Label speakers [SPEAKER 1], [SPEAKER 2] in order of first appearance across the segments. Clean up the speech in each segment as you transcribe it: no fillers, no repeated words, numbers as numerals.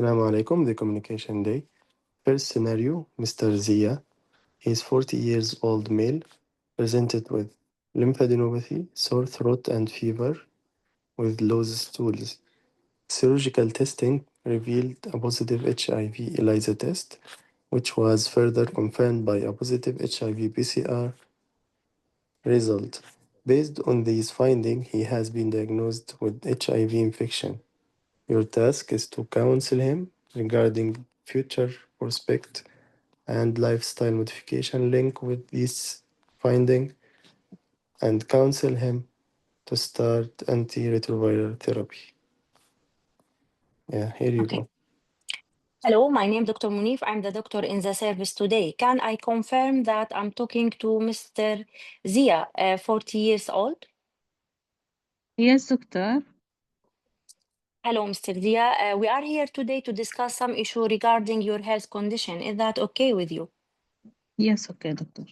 [SPEAKER 1] Assalamu alaikum, the communication day. First scenario, Mr. Zia. He's 40 years old male, presented with lymphadenopathy, sore throat and fever with loose stools. Serological testing revealed a positive HIV ELISA test, which was further confirmed by a positive HIV PCR result. Based on these findings, he has been diagnosed with HIV infection. Your task is to counsel him regarding future prospect and lifestyle modification linked with this finding and counsel him to start antiretroviral therapy. Yeah, here you
[SPEAKER 2] Okay.
[SPEAKER 1] go.
[SPEAKER 2] Hello, my name is Dr. Munif. I'm the doctor in the service today. Can I confirm that I'm talking to Mr. Zia, 40 years old?
[SPEAKER 3] Yes, doctor.
[SPEAKER 2] Hello, Mr. Zia. We are here today to discuss some issue regarding your health condition. Is that okay with you?
[SPEAKER 3] Yes, okay, doctor.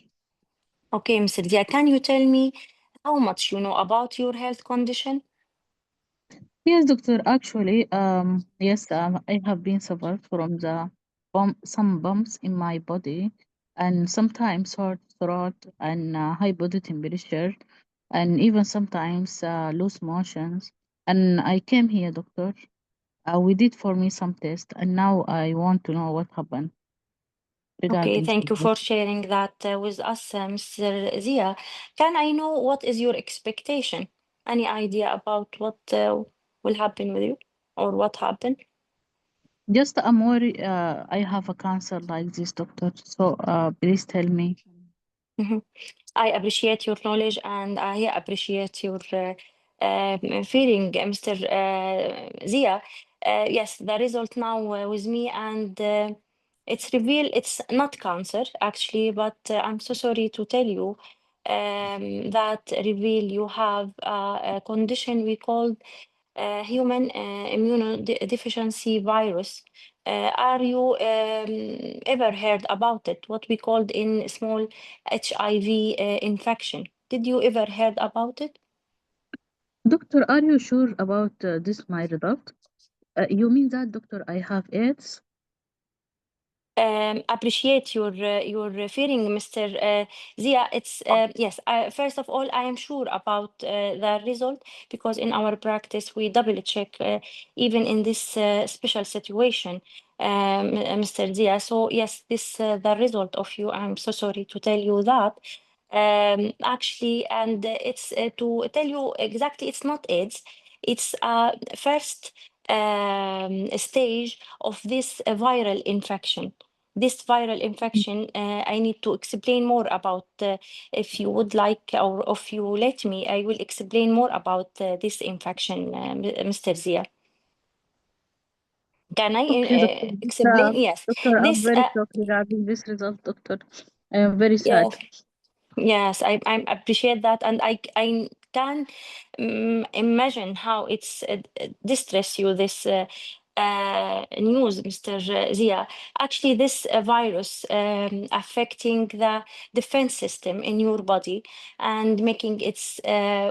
[SPEAKER 2] Okay, Mr. Zia, can you tell me how much you know about your health condition?
[SPEAKER 3] Yes, doctor. Actually, yes, I have been suffered from some bumps in my body, and sometimes sore throat and high body temperature, and even sometimes loose motions. And I came here, doctor. We did for me some tests, and now I want to know what happened
[SPEAKER 2] Okay,
[SPEAKER 3] regarding
[SPEAKER 2] thank you
[SPEAKER 3] this.
[SPEAKER 2] for sharing that with us, Mr. Zia. Can I know what is your expectation? Any idea about what will happen with you or what happened?
[SPEAKER 3] Just I'm worried. I have a cancer like this, doctor. So please tell me.
[SPEAKER 2] Mhm. I appreciate your knowledge and I appreciate your feeling, Mr. Zia. Yes, the result now with me, and it's revealed it's not cancer actually, but I'm so sorry to tell you that reveal you have a condition we call human immunodeficiency virus. Are you ever heard about it? What we called in small HIV infection. Did you ever heard about it?
[SPEAKER 3] Doctor, are you sure about this my result? You mean that, doctor, I have AIDS?
[SPEAKER 2] Appreciate your feeling, Mr. Zia. It's yes. First of all, I am sure about the result because in our practice we double check even in this special situation, Mr. Zia. So yes, this the result of you. I'm so sorry to tell you that. Actually, and it's to tell you exactly, it's not AIDS. It's first stage of this viral infection. This viral infection, I need to explain more about, if you would like, or if you let me, I will explain more about this infection, Mr. Zia. Can I
[SPEAKER 3] Okay, doctor.
[SPEAKER 2] explain? Yes.
[SPEAKER 3] Doctor, I'm
[SPEAKER 2] This,
[SPEAKER 3] very shocked regarding this result, doctor. I am very
[SPEAKER 2] yes,
[SPEAKER 3] sad.
[SPEAKER 2] yes, I appreciate that, and I can imagine how it's distress you this news, Mr. Zia. Actually, this virus affecting the defense system in your body and making it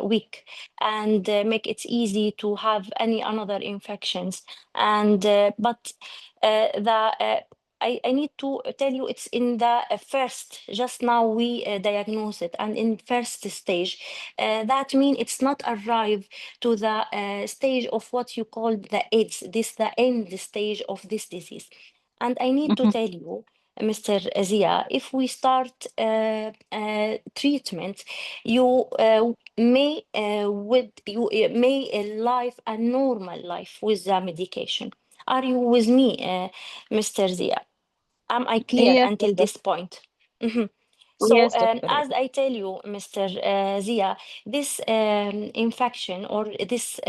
[SPEAKER 2] weak and make it easy to have any another infections. And but the I need to tell you it's in the first, just now we diagnose it, and in first stage. That means it's not arrived to the stage of what you call the AIDS, this the end stage of this disease. And I need to
[SPEAKER 3] Mhm.
[SPEAKER 2] tell you, Mr. Zia, if we start treatment, you may live a normal life with the medication. Are you with me, Mr. Zia? Am I clear
[SPEAKER 3] Yes,
[SPEAKER 2] until
[SPEAKER 3] doctor.
[SPEAKER 2] this point? Mhm. So,
[SPEAKER 3] Yes, doctor.
[SPEAKER 2] as I tell you, Mr. Zia, this infection or this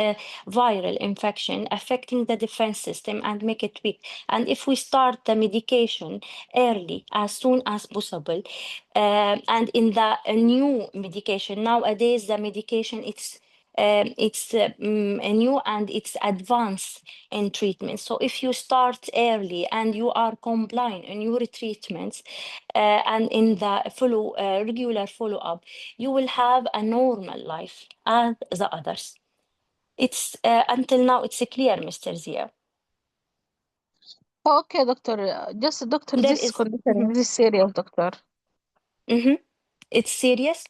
[SPEAKER 2] viral infection affecting the defense system and make it weak. And if we start the medication early, as soon as possible, and in the new medication nowadays, the medication it's new and it's advanced in treatment. So if you start early and you are compliant in your treatments and in the regular follow-up, you will have a normal life as the others. It's until now it's clear, Mr. Zia.
[SPEAKER 3] Okay, doctor. Just doctor,
[SPEAKER 2] There
[SPEAKER 3] this
[SPEAKER 2] is.
[SPEAKER 3] condition is serious, doctor.
[SPEAKER 2] Mm-hmm. It's serious.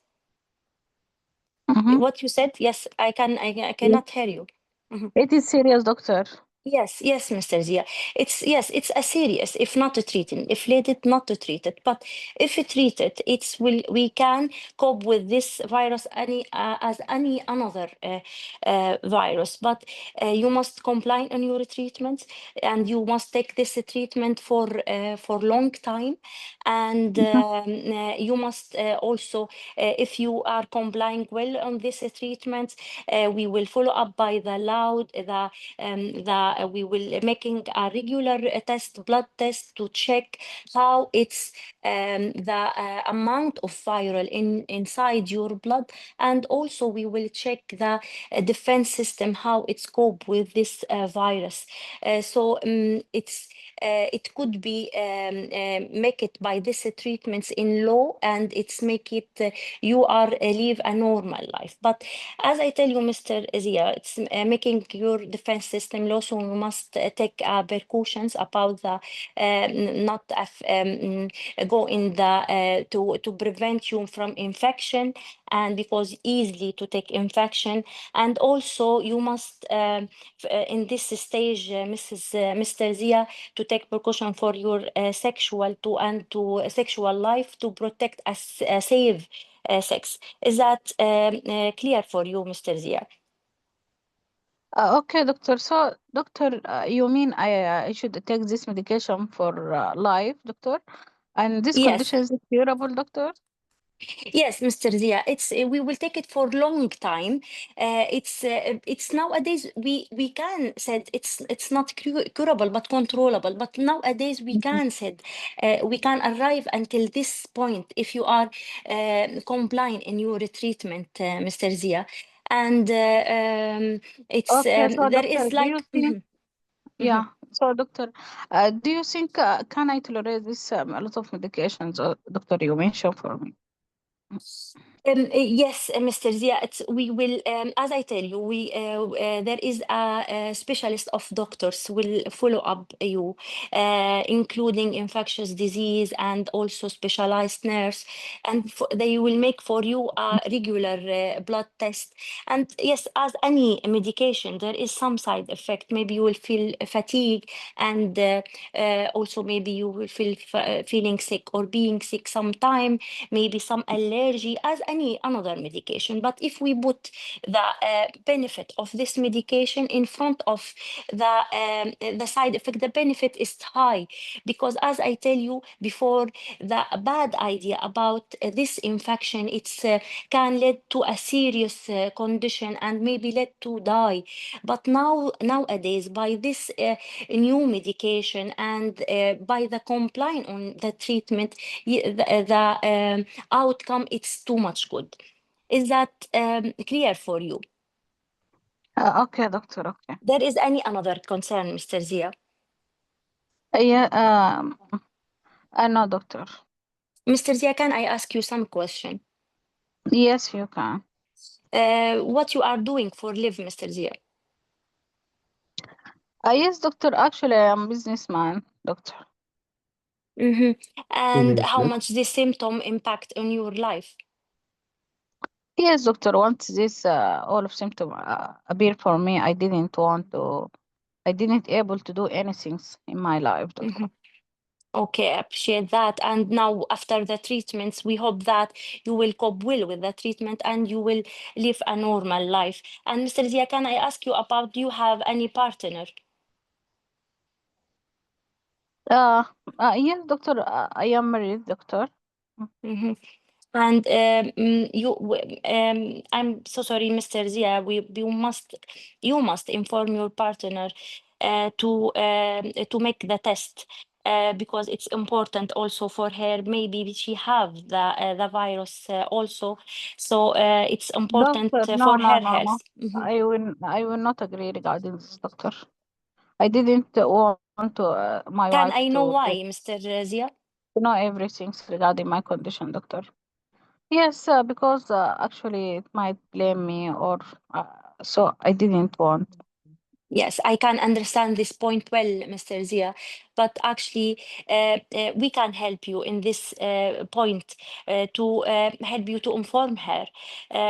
[SPEAKER 3] Mm-hmm.
[SPEAKER 2] What you said? Yes, I
[SPEAKER 3] Yes.
[SPEAKER 2] cannot hear you. Mhm.
[SPEAKER 3] It is serious, doctor.
[SPEAKER 2] Yes, yes, Mr. Zia. It's a serious if not to treat it, if let it not to treat it. But if you treat it, it's will we can cope with this virus any as any another virus. But you must comply on your treatments, and you must take this treatment for long time. And
[SPEAKER 3] Mhm.
[SPEAKER 2] you must also, if you are complying well on this treatment, we will follow up by the loud we will making a regular test, blood test to check how it's the amount of viral inside your blood, and also we will check the defense system how it's cope with this virus. It could be make it by this treatments in low, and it's make it you are live a normal life. But as I tell you, Mr. Zia, it's making your defense system low, so you must take precautions about the not go in the to prevent you from infection, and because easily to take infection. And also you must in this stage, Mr. Zia, to take precaution for your sexual to and to sexual life to protect a safe sex. Is that clear for you, Mr. Zia?
[SPEAKER 3] Okay, doctor. So, doctor, you mean I should take this medication for life, doctor? And this
[SPEAKER 2] Yes.
[SPEAKER 3] condition is curable, doctor?
[SPEAKER 2] Yes, Mr. Zia, it's we will take it for long time. It's nowadays we can said it's not curable but controllable. But nowadays we
[SPEAKER 3] Mhm.
[SPEAKER 2] can said we can arrive until this point if you are compliant in your treatment, Mr. Zia. And it's
[SPEAKER 3] Okay, so
[SPEAKER 2] there
[SPEAKER 3] doctor,
[SPEAKER 2] is
[SPEAKER 3] do you
[SPEAKER 2] like.
[SPEAKER 3] think?
[SPEAKER 2] Mhm, mhm.
[SPEAKER 3] Yeah. So, doctor, do you think can I tolerate this a lot of medications, doctor? You mentioned for me.
[SPEAKER 2] Yes, Mr. Zia, we will, as I tell you, there is a specialist of doctors will follow up you, including infectious disease and also specialized nurse, and they will make for you a regular blood test. And yes, as any medication, there is some side effect. Maybe you will feel fatigue, and also maybe you will feel feeling sick or being sick sometime, maybe some allergy as any another medication. But if we put the benefit of this medication in front of the side effect, the benefit is high, because as I tell you before, the bad idea about this infection, it's can lead to a serious condition and maybe lead to die. But nowadays by this new medication and by the complying on the treatment, the outcome it's too much good. Is that clear for you?
[SPEAKER 3] Okay, doctor. Okay.
[SPEAKER 2] There is any another concern, Mr. Zia?
[SPEAKER 3] Yeah. No, doctor.
[SPEAKER 2] Mr. Zia, can I ask you some question?
[SPEAKER 3] Yes, you can.
[SPEAKER 2] What you are doing for live, Mr. Zia?
[SPEAKER 3] Yes, doctor. Actually, I am businessman, doctor.
[SPEAKER 2] Mhm. And
[SPEAKER 1] Great.
[SPEAKER 2] how much this symptom impact on your life?
[SPEAKER 3] Yes, doctor. Once this all of symptom appear for me, I didn't want to. I didn't able to do anything in my life, doctor.
[SPEAKER 2] Mhm. Okay, I appreciate that. And now, after the treatments, we hope that you will cope well with the treatment and you will live a normal life. And Mr. Zia, can I ask you about, do you have any partner?
[SPEAKER 3] Uh, yes, doctor. I am married, doctor.
[SPEAKER 2] Mhm. And I'm so sorry, Mr. Zia. You must inform your partner to make the test because it's important also for her. Maybe she have the virus also, so it's important
[SPEAKER 3] Doctor, no,
[SPEAKER 2] for
[SPEAKER 3] no,
[SPEAKER 2] her
[SPEAKER 3] no, no.
[SPEAKER 2] health. Mhm.
[SPEAKER 3] I will not agree regarding this, doctor. I didn't want my wife
[SPEAKER 2] Can I know
[SPEAKER 3] to
[SPEAKER 2] why, Mr. Zia?
[SPEAKER 3] know everything regarding my condition, doctor. Yes, because actually it might blame me or so I didn't want.
[SPEAKER 2] Yes, I can understand this point well, Mr. Zia, but actually, we can help you in this point to help you to inform her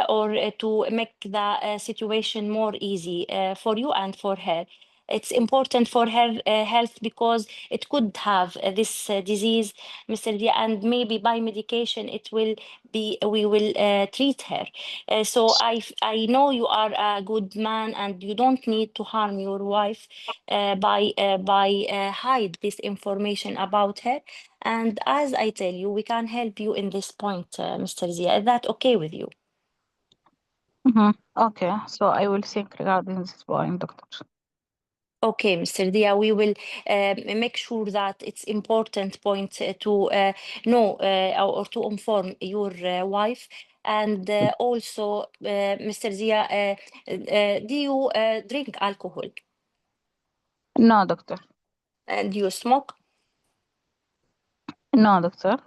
[SPEAKER 2] or to make the situation more easy for you and for her. It's important for her health because it could have this disease, Mr. Dia, and maybe by medication it will be we will treat her. So I know you are a good man and you don't need to harm your wife by hide this information about her. And as I tell you, we can help you in this point, Mr. Zia. Is that okay with you?
[SPEAKER 3] Okay, so I will think regarding this point, doctor.
[SPEAKER 2] Okay, Mr. Dia, we will make sure that it's important point to know or to inform your wife. And also, Mr. Zia, do you drink alcohol?
[SPEAKER 3] No, doctor.
[SPEAKER 2] And do you smoke?
[SPEAKER 3] No, doctor.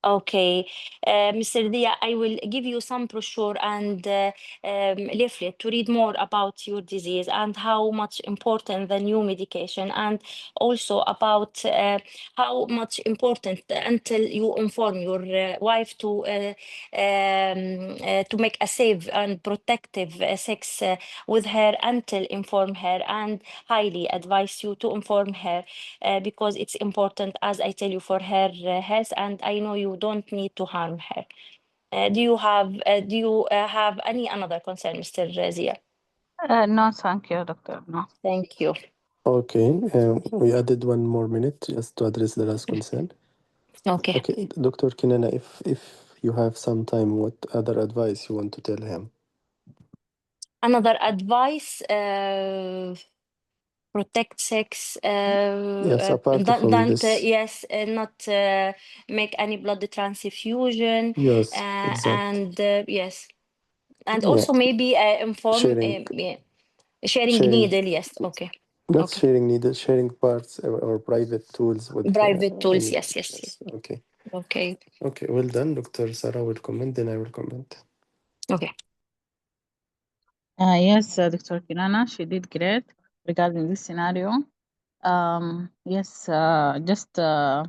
[SPEAKER 2] Okay, Mr. Dia, I will give you some brochure and leaflet to read more about your disease and how much important the new medication, and also about how much important until you inform your wife to make a safe and protective sex with her, until inform her, and highly advise you to inform her because it's important, as I tell you, for her health, and I know you don't need to harm her. Do you have any another concern, Mr. Zia?
[SPEAKER 3] No, thank you, doctor. No.
[SPEAKER 2] Thank you.
[SPEAKER 1] Okay, we added 1 more minute just to address the last concern.
[SPEAKER 2] Okay.
[SPEAKER 1] Okay, Dr. Kinana, if you have some time, what other advice you want to tell him?
[SPEAKER 2] Another advice, protect sex,
[SPEAKER 1] Yes, apart from
[SPEAKER 2] don't
[SPEAKER 1] this.
[SPEAKER 2] yes, not make any blood transfusion,
[SPEAKER 1] Yes, exact.
[SPEAKER 2] and yes, and
[SPEAKER 1] Yeah,
[SPEAKER 2] also maybe inform
[SPEAKER 1] sharing,
[SPEAKER 2] yeah, sharing
[SPEAKER 1] sharing,
[SPEAKER 2] needle. Yes, okay.
[SPEAKER 1] not
[SPEAKER 2] Okay.
[SPEAKER 1] sharing needles, sharing parts or private tools with
[SPEAKER 2] Private tools,
[SPEAKER 1] any.
[SPEAKER 2] yes, yes,
[SPEAKER 1] Yes,
[SPEAKER 2] yes.
[SPEAKER 1] okay.
[SPEAKER 2] Okay,
[SPEAKER 1] Okay, well done. Dr. Sarah will comment, then I will comment.
[SPEAKER 2] okay.
[SPEAKER 3] Yes, Dr. Kinana, she did great regarding this scenario. Yes, just I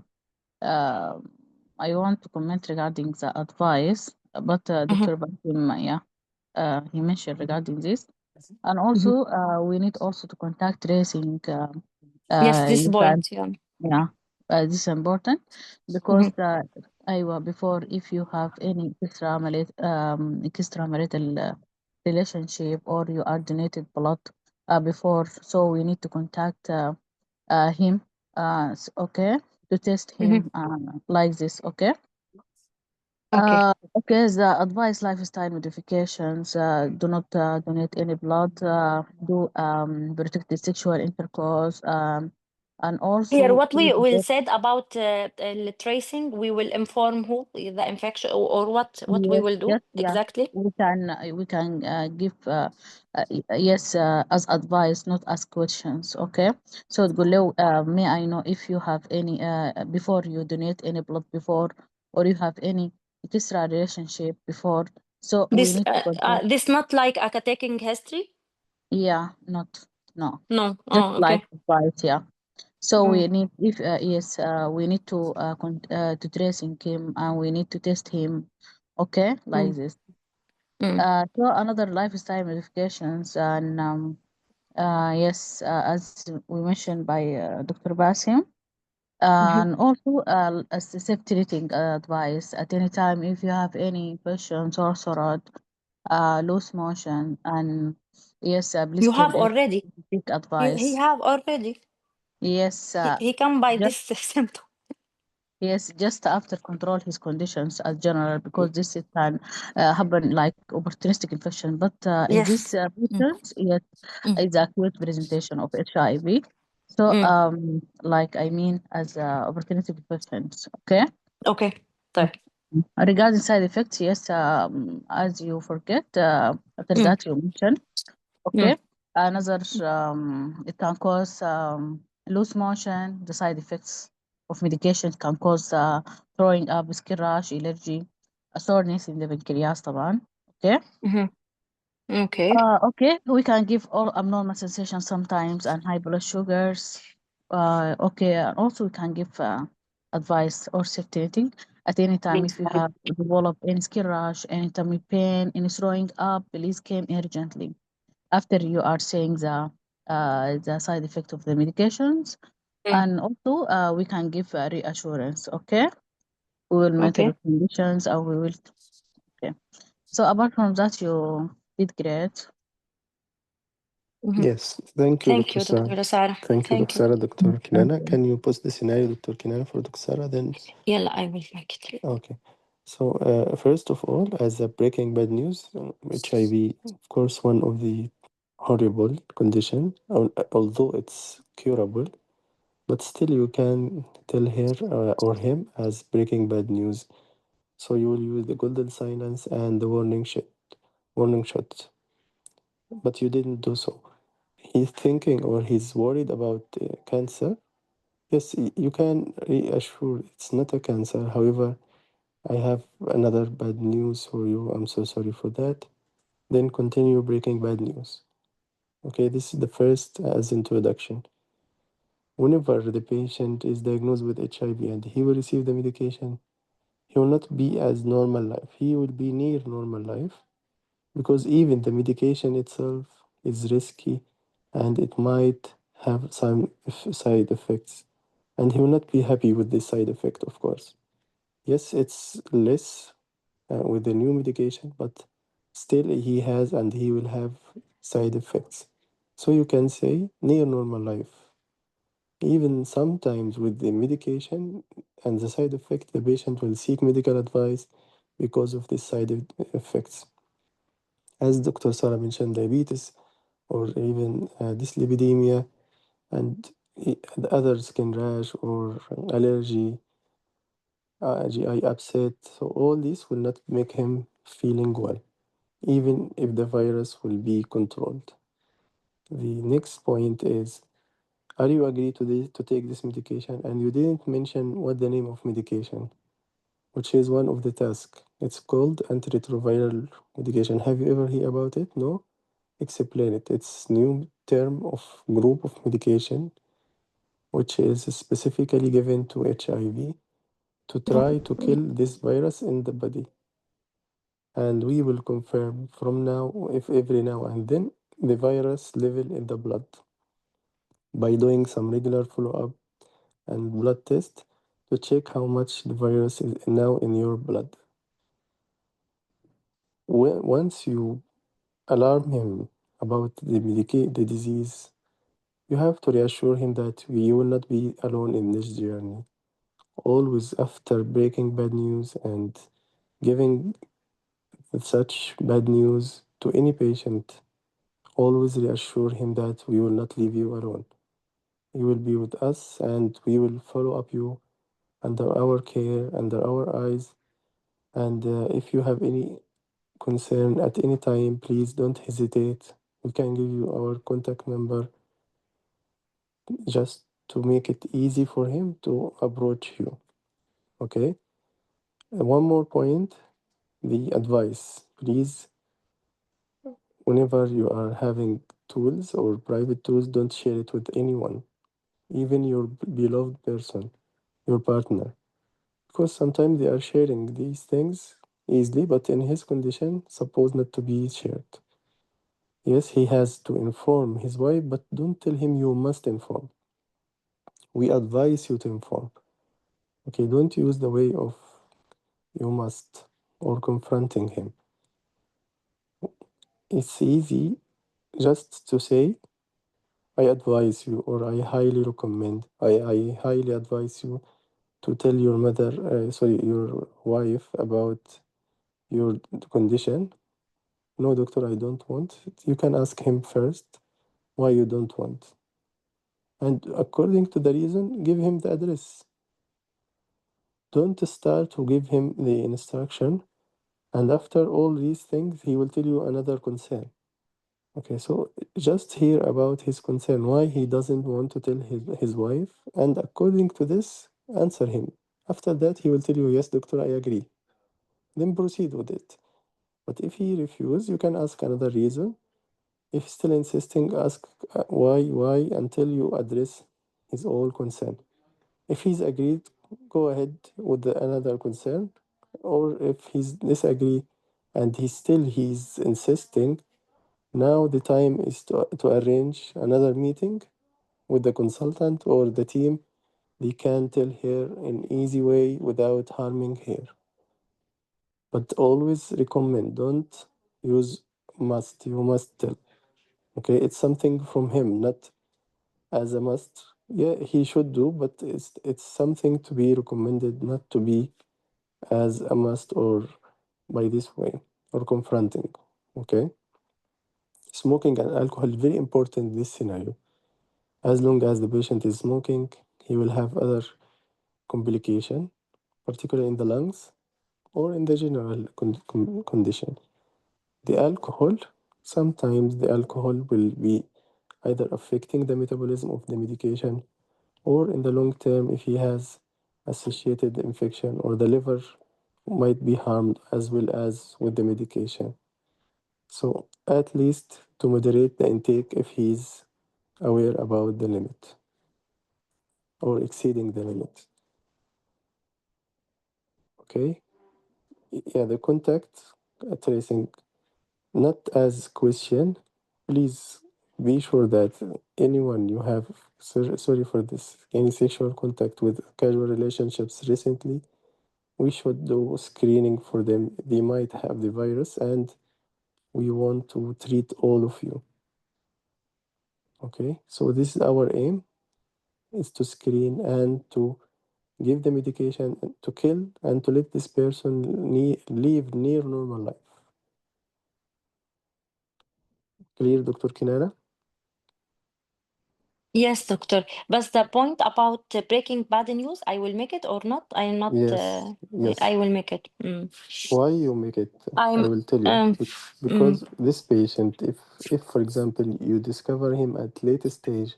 [SPEAKER 3] want to comment regarding the advice, but
[SPEAKER 2] Mhm,
[SPEAKER 3] Dr. Basim, he mentioned regarding this, and
[SPEAKER 2] mhm.
[SPEAKER 3] also we need also to contact tracing.
[SPEAKER 2] Yes, this
[SPEAKER 3] You can,
[SPEAKER 2] point, yeah.
[SPEAKER 3] yeah, this is important because
[SPEAKER 2] Mhm,
[SPEAKER 3] before, if you have any extramarital relationship, or you are donated blood before, so we need to contact him, okay, to test
[SPEAKER 2] mhm.
[SPEAKER 3] him like this, okay.
[SPEAKER 2] Okay.
[SPEAKER 3] Okay, the advice lifestyle modifications, do not donate any blood, do protected sexual intercourse, and
[SPEAKER 2] Here,
[SPEAKER 3] also
[SPEAKER 2] what we will said about tracing, we will inform who the infection, or what we
[SPEAKER 3] yes,
[SPEAKER 2] will do
[SPEAKER 3] yes, yeah.
[SPEAKER 2] exactly.
[SPEAKER 3] We can give yes, as advice, not as questions. Okay. So تقول له may I know if you have any before you donate any blood before, or you have any extra relationship before. So we need to contact.
[SPEAKER 2] This not like a taking history.
[SPEAKER 3] Yeah, not, no,
[SPEAKER 2] No.
[SPEAKER 3] just
[SPEAKER 2] Oh,
[SPEAKER 3] like
[SPEAKER 2] okay.
[SPEAKER 3] advice. Yeah. So
[SPEAKER 2] Mm,
[SPEAKER 3] we need, if yes, we need to tracing him, and we need to test him. Okay, like
[SPEAKER 2] mm,
[SPEAKER 3] this.
[SPEAKER 2] mm,
[SPEAKER 3] So another lifestyle modifications, and yes, as we mentioned by Dr. Basim,
[SPEAKER 2] mhm.
[SPEAKER 3] and also as the self-treating advice at any time if you have any questions or sort loose motion, and yes,
[SPEAKER 2] You
[SPEAKER 3] blister
[SPEAKER 2] have already.
[SPEAKER 3] seek
[SPEAKER 2] He
[SPEAKER 3] advice.
[SPEAKER 2] have already.
[SPEAKER 3] Yes,
[SPEAKER 2] He come by
[SPEAKER 3] just
[SPEAKER 2] this symptom.
[SPEAKER 3] yes, just after control his conditions as general, because this it can happen like opportunistic infection. But in this
[SPEAKER 2] Yes. Mm,
[SPEAKER 3] patients, yes,
[SPEAKER 2] mm,
[SPEAKER 3] it's acute presentation of HIV. So,
[SPEAKER 2] mm.
[SPEAKER 3] like I mean, as opportunistic infections. Okay.
[SPEAKER 2] Okay. طيب.
[SPEAKER 3] Regarding side effects, yes, as you forget, after
[SPEAKER 2] Mm,
[SPEAKER 3] that you mentioned.
[SPEAKER 2] mm.
[SPEAKER 3] Okay. Another, it can cause loose motion. The side effects of medication can cause throwing up, skin rash, allergy, soreness in the pancreas طبعا. Okay.
[SPEAKER 2] Mhm. Okay.
[SPEAKER 3] Okay, we can give all abnormal sensations sometimes and high blood sugars. Okay, and also we can give advice or safety at any time if you have developed any skin rash, any tummy pain, any throwing up, please come urgently. After you are saying the side effect of the medications,
[SPEAKER 2] Mm.
[SPEAKER 3] and also we can give reassurance. Okay, we will monitor
[SPEAKER 2] Okay.
[SPEAKER 3] the conditions, and we will. Okay, so apart from that, you did great.
[SPEAKER 2] Mhm.
[SPEAKER 1] Yes, thank you,
[SPEAKER 2] Thank
[SPEAKER 1] Dr.
[SPEAKER 2] you,
[SPEAKER 1] Sarah.
[SPEAKER 2] Dr. Sarah.
[SPEAKER 1] Thank you,
[SPEAKER 2] Thank
[SPEAKER 1] Dr.
[SPEAKER 2] you.
[SPEAKER 1] Sarah. Dr.
[SPEAKER 3] Thank
[SPEAKER 1] Kinana,
[SPEAKER 3] you.
[SPEAKER 1] can you post the scenario, Dr. Kinana, for Dr. Sarah? Then,
[SPEAKER 2] يلا, I will make it.
[SPEAKER 1] okay. So, first of all, as a breaking bad news, HIV, of course, one of the horrible condition, although it's curable, but still you can tell her or him as breaking bad news. So you will use the golden silence and the warning shot, but you didn't do so. He's thinking or he's worried about cancer. Yes, you can reassure it's not a cancer. However, I have another bad news for you. I'm so sorry for that. Then continue breaking bad news. Okay, this is the first as introduction. Whenever the patient is diagnosed with HIV and he will receive the medication, he will not be as normal life. He will be near normal life because even the medication itself is risky and it might have some side effects. And he will not be happy with this side effect, of course. Yes, it's less with the new medication, but still he has and he will have side effects. So you can say near normal life. Even sometimes with the medication and the side effect, the patient will seek medical advice because of these effects. As Dr. Sarah mentioned, diabetes or even dyslipidemia and the other skin rash or allergy, GI upset. So all this will not make him feeling well, even if the virus will be controlled. The next point is, are you agree to take this medication? And you didn't mention what the name of medication, which is one of the tasks. It's called antiretroviral medication. Have you ever heard about it? No? Explain it. It's new term of group of medication which is specifically given to HIV to try to kill this virus in the body. And we will confirm from now, if every now and then, the virus level in the blood by doing some regular follow-up and blood test to check how much the virus is now in your blood. Once you alarm him about the disease, you have to reassure him that you will not be alone in this journey. Always after breaking bad news and giving such bad news to any patient, always reassure him that we will not leave you alone. You will be with us and we will follow up you under our care, under our eyes. And if you have any concern at any time, please don't hesitate. We can give you our contact number just to make it easy for him to approach you. Okay? One more point, the advice. Please, whenever you are having tools or private tools, don't share it with anyone, even your beloved person, your partner, because sometimes they are sharing these things easily, but in his condition, supposed not to be shared. Yes, he has to inform his wife, but don't tell him you must inform. We advise you to inform. Okay, don't use the way of you must or confronting him. It's easy just to say, I advise you, or I highly recommend, I highly advise you to tell your mother, your wife about your condition. No, doctor, I don't want. You can ask him first why you don't want. And according to the reason, give him the address. Don't start to give him the instruction. And after all these things, he will tell you another concern. Okay, so just hear about his concern, why he doesn't want to tell his wife. And according to this, answer him. After that, he will tell you, yes, doctor, I agree. Then proceed with it. But if he refuses, you can ask another reason. If still insisting, ask why until you address his all concern. If he's agreed, go ahead with another concern. Or if he's disagree and he's insisting, now the time is to arrange another meeting with the consultant or the team. They can tell her in easy way without harming her. But always recommend, don't use must. You must tell. Okay, it's something from him, not as a must. Yeah, he should do, but it's something to be recommended, not to be as a must or by this way or confronting. Okay, smoking and alcohol very important in this scenario. As long as the patient is smoking, he will have other complication, particularly in the lungs or in the general condition. The alcohol, sometimes the alcohol will be either affecting the metabolism of the medication or in the long term if he has associated infection or the liver might be harmed as well as with the medication. So at least to moderate the intake if he's aware about the limit or exceeding the limit. Okay? Yeah, the contact tracing, not as question. Please be sure that anyone you have, sorry for this, any sexual contact with casual relationships recently, we should do screening for them. They might have the virus and we want to treat all of you. Okay, so this is our aim, is to screen and to give the medication to kill and to let this person live near normal life. Clear, Dr. Kinara?
[SPEAKER 2] Yes, doctor. But the point about breaking bad news, I will make it or not? I am not.
[SPEAKER 1] Yes,
[SPEAKER 2] I
[SPEAKER 1] yes.
[SPEAKER 2] will make it.
[SPEAKER 1] Why you make it? I
[SPEAKER 2] I'm.
[SPEAKER 1] will tell you.
[SPEAKER 2] Um. mm.
[SPEAKER 1] Because this patient, if for example you discover him at later stage,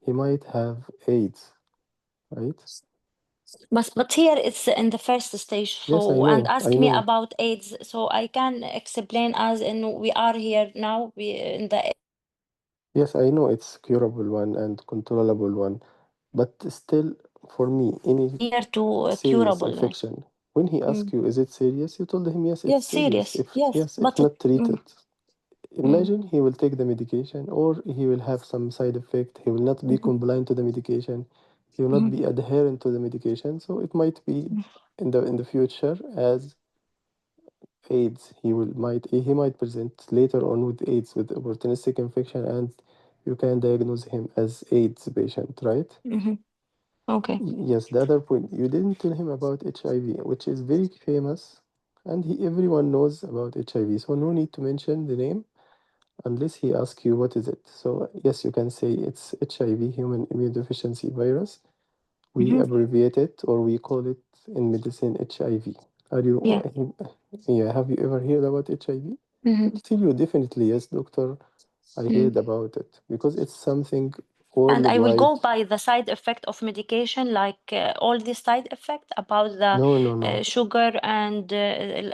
[SPEAKER 1] he might have AIDS, right?
[SPEAKER 2] But here it's in the first stage.
[SPEAKER 1] Yes, I
[SPEAKER 2] So and
[SPEAKER 1] know,
[SPEAKER 2] ask
[SPEAKER 1] I
[SPEAKER 2] me
[SPEAKER 1] know.
[SPEAKER 2] about AIDS. So I can explain as in we are here now. We in the
[SPEAKER 1] Yes, I know it's curable one and controllable one, but still, for me, any
[SPEAKER 2] near to
[SPEAKER 1] serious
[SPEAKER 2] curable.
[SPEAKER 1] infection, when he asked
[SPEAKER 2] Mm.
[SPEAKER 1] you, is it serious? You told him, yes, it's
[SPEAKER 2] Yes,
[SPEAKER 1] serious.
[SPEAKER 2] serious. Yes,
[SPEAKER 1] If
[SPEAKER 2] but it.
[SPEAKER 1] not treated,
[SPEAKER 2] Mm,
[SPEAKER 1] imagine he will take the medication or he will have some side effect. He will not be
[SPEAKER 2] mhm,
[SPEAKER 1] compliant to the medication. He will not
[SPEAKER 2] mhm,
[SPEAKER 1] be adherent to the medication. So it might be in the future as AIDS. He might present later on with AIDS with opportunistic infection, and you can diagnose him as AIDS patient, right?
[SPEAKER 2] mhm. Okay.
[SPEAKER 1] Yes, the other point, you didn't tell him about HIV, which is very famous, and everyone knows about HIV. So no need to mention the name unless he asks you what is it. So yes, you can say it's HIV, human immunodeficiency virus. We
[SPEAKER 2] Mhm.
[SPEAKER 1] abbreviate it or we call it in medicine HIV. Are you,
[SPEAKER 2] Yeah.
[SPEAKER 1] yeah, have you ever heard about HIV?
[SPEAKER 2] Mhm.
[SPEAKER 1] I'll tell you definitely, yes, doctor, I
[SPEAKER 2] Mm.
[SPEAKER 1] heard about it because it's something
[SPEAKER 2] And I will
[SPEAKER 1] worldwide.
[SPEAKER 2] go by the side effect of medication, like all the side effect about the
[SPEAKER 1] No, no, no.
[SPEAKER 2] sugar and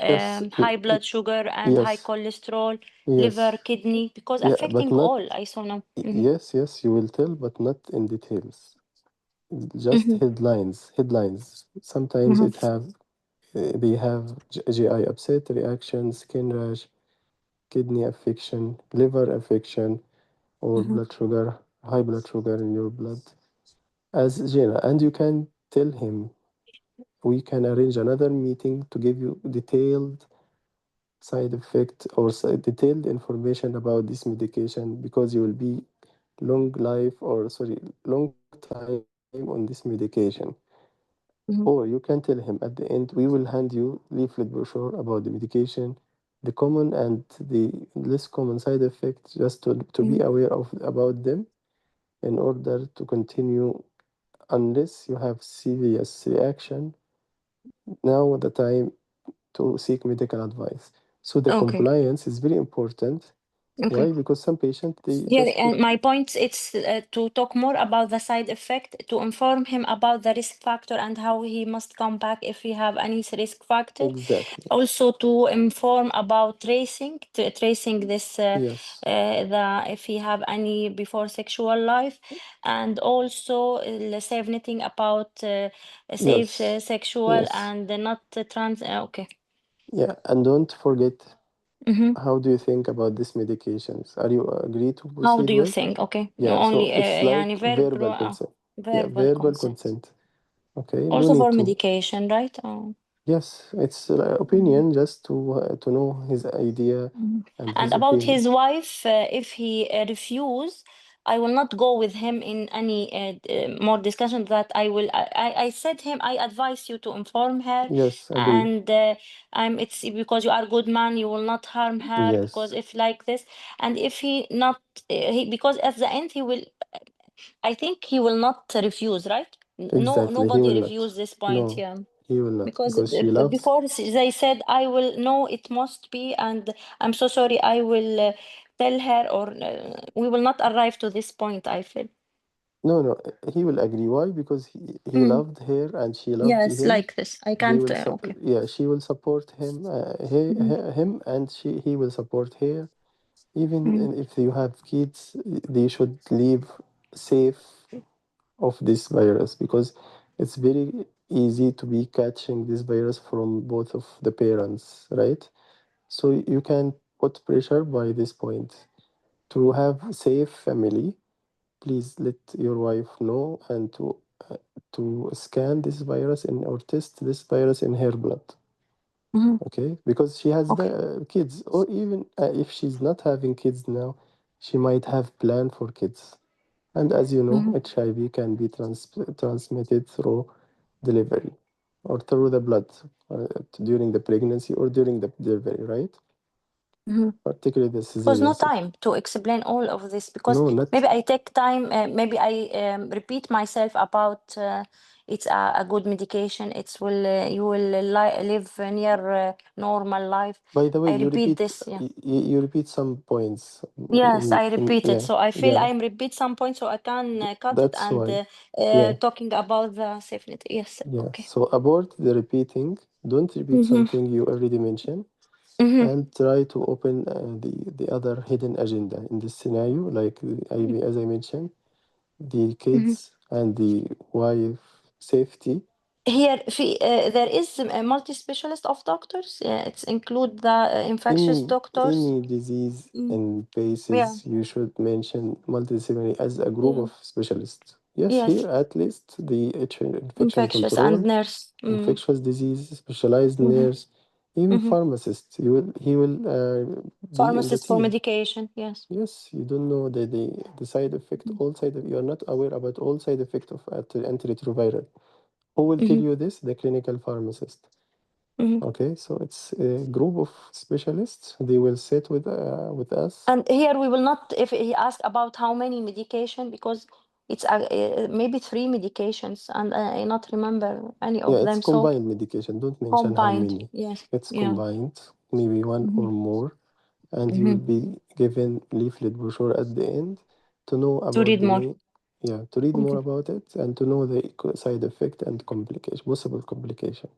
[SPEAKER 1] Yes,
[SPEAKER 2] high blood sugar and high
[SPEAKER 1] yes,
[SPEAKER 2] cholesterol, liver,
[SPEAKER 1] yes.
[SPEAKER 2] kidney, because
[SPEAKER 1] Yeah, but
[SPEAKER 2] affecting
[SPEAKER 1] not,
[SPEAKER 2] all. I saw now.
[SPEAKER 1] yes, yes, you will tell, but not in details. Just
[SPEAKER 2] Mhm,
[SPEAKER 1] headlines, headlines. Sometimes
[SPEAKER 2] mhm,
[SPEAKER 1] they have GI upset reaction, skin rash, kidney affection, liver affection, or
[SPEAKER 2] mhm,
[SPEAKER 1] blood sugar, high blood sugar in your blood. As Jena, and you can tell him we can arrange another meeting to give you detailed side effect or detailed information about this medication because you will be long time on this medication. Or you
[SPEAKER 2] mhm,
[SPEAKER 1] can tell him at the end, we will hand you leaflet brochure about the medication, the common and the less common side effects, just to be
[SPEAKER 2] mhm.
[SPEAKER 1] aware of about them in order to continue unless you have serious reaction. Now the time to seek medical advice. So the
[SPEAKER 2] Okay.
[SPEAKER 1] compliance is very important.
[SPEAKER 2] Okay.
[SPEAKER 1] Why? Because some patients, they
[SPEAKER 2] Yeah,
[SPEAKER 1] just
[SPEAKER 2] and my point it's to talk more about the side effect, to inform him about the risk factor and how he must come back if he have any risk factor.
[SPEAKER 1] exactly.
[SPEAKER 2] Also to inform about tracing this
[SPEAKER 1] Yes.
[SPEAKER 2] the if he have any before sexual life, and also say anything about safe
[SPEAKER 1] Yes.
[SPEAKER 2] sexual
[SPEAKER 1] Yes.
[SPEAKER 2] and not trans. Okay.
[SPEAKER 1] Yeah. And don't forget,
[SPEAKER 2] Mm-hmm.
[SPEAKER 1] how do you think about these medications? Are you agree to
[SPEAKER 2] How
[SPEAKER 1] proceed
[SPEAKER 2] do you
[SPEAKER 1] with?
[SPEAKER 2] think? Okay, no
[SPEAKER 1] Yeah. So
[SPEAKER 2] only
[SPEAKER 1] it's
[SPEAKER 2] يعني
[SPEAKER 1] like
[SPEAKER 2] verbal
[SPEAKER 1] verbal consent. Yeah.
[SPEAKER 2] verbal
[SPEAKER 1] Verbal
[SPEAKER 2] consent.
[SPEAKER 1] consent. Okay. No
[SPEAKER 2] Also
[SPEAKER 1] need
[SPEAKER 2] for
[SPEAKER 1] to.
[SPEAKER 2] medication, right? Oh.
[SPEAKER 1] Yes. It's
[SPEAKER 2] Mhm.
[SPEAKER 1] opinion just to know his idea
[SPEAKER 2] Mhm.
[SPEAKER 1] and
[SPEAKER 2] And
[SPEAKER 1] his
[SPEAKER 2] about
[SPEAKER 1] opinion.
[SPEAKER 2] his wife, if he refuse, I will not go with him in any more discussion. That I said him, I advise you to inform her,
[SPEAKER 1] Yes. Agree.
[SPEAKER 2] and it's because you are a good man, you will not harm her. Because
[SPEAKER 1] Yes.
[SPEAKER 2] if like this, and if he not, because at the end he will, I think he will not refuse, right? No,
[SPEAKER 1] Exactly. He
[SPEAKER 2] nobody
[SPEAKER 1] will not.
[SPEAKER 2] refuse this point
[SPEAKER 1] No.
[SPEAKER 2] here.
[SPEAKER 1] He will not
[SPEAKER 2] Because
[SPEAKER 1] because she loves.
[SPEAKER 2] before they said, I will, no, it must be, and I'm so sorry, I will tell her, or we will not arrive to this point, I feel.
[SPEAKER 1] No, no, he will agree. Why? Because he
[SPEAKER 2] Mm.
[SPEAKER 1] loved her and she loved
[SPEAKER 2] Yes,
[SPEAKER 1] him.
[SPEAKER 2] like this. I
[SPEAKER 1] They
[SPEAKER 2] can't,
[SPEAKER 1] will
[SPEAKER 2] okay.
[SPEAKER 1] yeah, she will support him,
[SPEAKER 2] Mhm,
[SPEAKER 1] him, and he will support her. Even
[SPEAKER 2] mhm,
[SPEAKER 1] if you have kids, they should live safe of this virus because it's very easy to be catching this virus from both of the parents, right? So you can put pressure by this point to have safe family. Please let your wife know and to scan this virus in or test this virus in her blood.
[SPEAKER 2] mhm.
[SPEAKER 1] Okay, because she has
[SPEAKER 2] Okay.
[SPEAKER 1] kids, or even if she's not having kids now, she might have plan for kids. And as you know,
[SPEAKER 2] Mhm,
[SPEAKER 1] HIV can be transmitted through delivery or through the blood during the pregnancy or during the delivery, right?
[SPEAKER 2] mhm.
[SPEAKER 1] Particularly the
[SPEAKER 2] Was no
[SPEAKER 1] cesarean section.
[SPEAKER 2] time to explain all of this, because
[SPEAKER 1] No, not
[SPEAKER 2] maybe I take time, maybe I repeat myself about it's a good medication, it's will you will live near normal life.
[SPEAKER 1] by the way,
[SPEAKER 2] I repeat this, yeah.
[SPEAKER 1] you repeat some points
[SPEAKER 2] Yes, I
[SPEAKER 1] in
[SPEAKER 2] repeat it.
[SPEAKER 1] yeah,
[SPEAKER 2] So I feel
[SPEAKER 1] yeah.
[SPEAKER 2] I'm repeat some points, so I can cut it
[SPEAKER 1] That's
[SPEAKER 2] and
[SPEAKER 1] why. Yeah,
[SPEAKER 2] talking about the safety. Yes,
[SPEAKER 1] yeah.
[SPEAKER 2] okay.
[SPEAKER 1] So abort the repeating. Don't repeat
[SPEAKER 2] Mm-hmm.
[SPEAKER 1] something you already mentioned,
[SPEAKER 2] Mm-hmm.
[SPEAKER 1] and try to open the other hidden agenda in this scenario, like as I mentioned, the
[SPEAKER 2] Mm-hmm.
[SPEAKER 1] kids and the wife safety.
[SPEAKER 2] Here, there is a multi-specialist of doctors. It's include the infectious doctors.
[SPEAKER 1] Any disease
[SPEAKER 2] Mm.
[SPEAKER 1] in
[SPEAKER 2] Yeah,
[SPEAKER 1] basis, you should mention multidisciplinary as a group
[SPEAKER 2] yeah,
[SPEAKER 1] of specialists. Yes, here
[SPEAKER 2] yes,
[SPEAKER 1] at least the infection
[SPEAKER 2] infectious and
[SPEAKER 1] control,
[SPEAKER 2] nurse. Mm.
[SPEAKER 1] infectious disease, specialized
[SPEAKER 2] Mm-hmm.
[SPEAKER 1] nurse, even
[SPEAKER 2] Mm-hmm.
[SPEAKER 1] pharmacist. He will be in the
[SPEAKER 2] Pharmacist for
[SPEAKER 1] team.
[SPEAKER 2] medication. Yes.
[SPEAKER 1] Yes, you don't know the side effect, all side of, you are not aware about all side effect of antiretroviral. Who will tell
[SPEAKER 2] Mm-hmm.
[SPEAKER 1] you this? The clinical pharmacist.
[SPEAKER 2] Mm-hmm.
[SPEAKER 1] Okay, so it's a group of specialists. They will sit with us.
[SPEAKER 2] And here we will not, if he ask about how many medication, because it's maybe three medications, and I not remember any
[SPEAKER 1] Yeah,
[SPEAKER 2] of
[SPEAKER 1] it's
[SPEAKER 2] them. So
[SPEAKER 1] combined medication. Don't mention how
[SPEAKER 2] combined,
[SPEAKER 1] many.
[SPEAKER 2] yes,
[SPEAKER 1] It's
[SPEAKER 2] yeah.
[SPEAKER 1] combined, maybe one
[SPEAKER 2] Hmm.
[SPEAKER 1] or more, and you
[SPEAKER 2] Hmm.
[SPEAKER 1] will be given leaflet brochure at the end to know
[SPEAKER 2] To
[SPEAKER 1] about
[SPEAKER 2] read
[SPEAKER 1] the
[SPEAKER 2] more.
[SPEAKER 1] main, yeah, to read more
[SPEAKER 2] Okay.
[SPEAKER 1] about it and to know the side effect and complication, possible complication.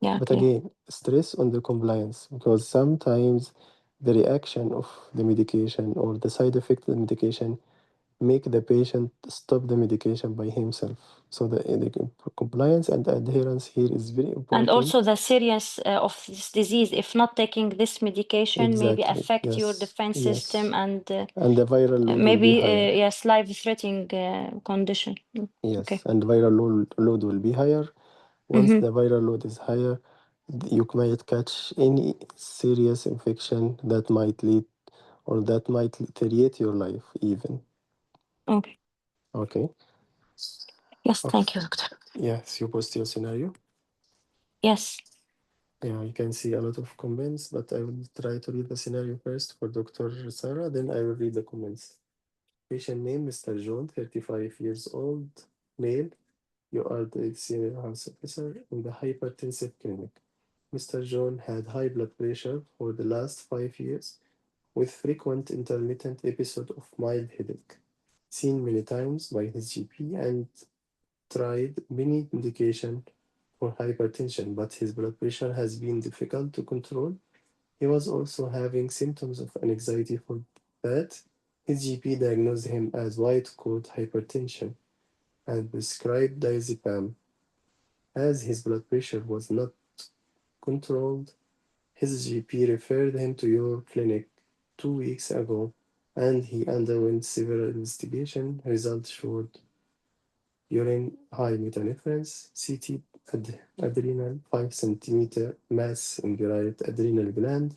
[SPEAKER 2] Yeah,
[SPEAKER 1] But
[SPEAKER 2] clear.
[SPEAKER 1] again, stress on the compliance because sometimes the reaction of the medication or the side effect of the medication make the patient stop the medication by himself. So the compliance and adherence here is very
[SPEAKER 2] And
[SPEAKER 1] important.
[SPEAKER 2] also the serious of this disease, if not taking this medication, maybe
[SPEAKER 1] Exactly.
[SPEAKER 2] affect your
[SPEAKER 1] Yes.
[SPEAKER 2] defense system,
[SPEAKER 1] Yes.
[SPEAKER 2] and
[SPEAKER 1] And the viral load will be
[SPEAKER 2] maybe
[SPEAKER 1] higher.
[SPEAKER 2] yes, life-threatening condition. Mm. Okay.
[SPEAKER 1] Yes. And viral load will be higher. Once
[SPEAKER 2] Mm-hmm.
[SPEAKER 1] the viral load is higher, you might catch any serious infection that might lead or that might terminate your life even.
[SPEAKER 2] Okay.
[SPEAKER 1] Okay.
[SPEAKER 2] Yes,
[SPEAKER 1] Okay.
[SPEAKER 2] thank you, doctor.
[SPEAKER 1] Yes, you post your scenario.
[SPEAKER 2] Yes.
[SPEAKER 1] Yeah, you can see a lot of comments, but I will try to read the scenario first for Dr. Sarah, then I will read the comments. Patient name, Mr. John, 35 years old, male. You are the senior house officer in the hypertensive clinic. Mr. John had high blood pressure for the last 5 years with frequent intermittent episode of mild headache, seen many times by his GP and tried many medication for hypertension, but his blood pressure has been difficult to control. He was also having symptoms of anxiety for that. His GP diagnosed him as white coat hypertension and prescribed diazepam. As his blood pressure was not controlled, his GP referred him to your clinic 2 weeks ago and he underwent several investigations. Results showed urine high methanophorins, CT adrenal 5 centimeter mass in the right adrenal gland.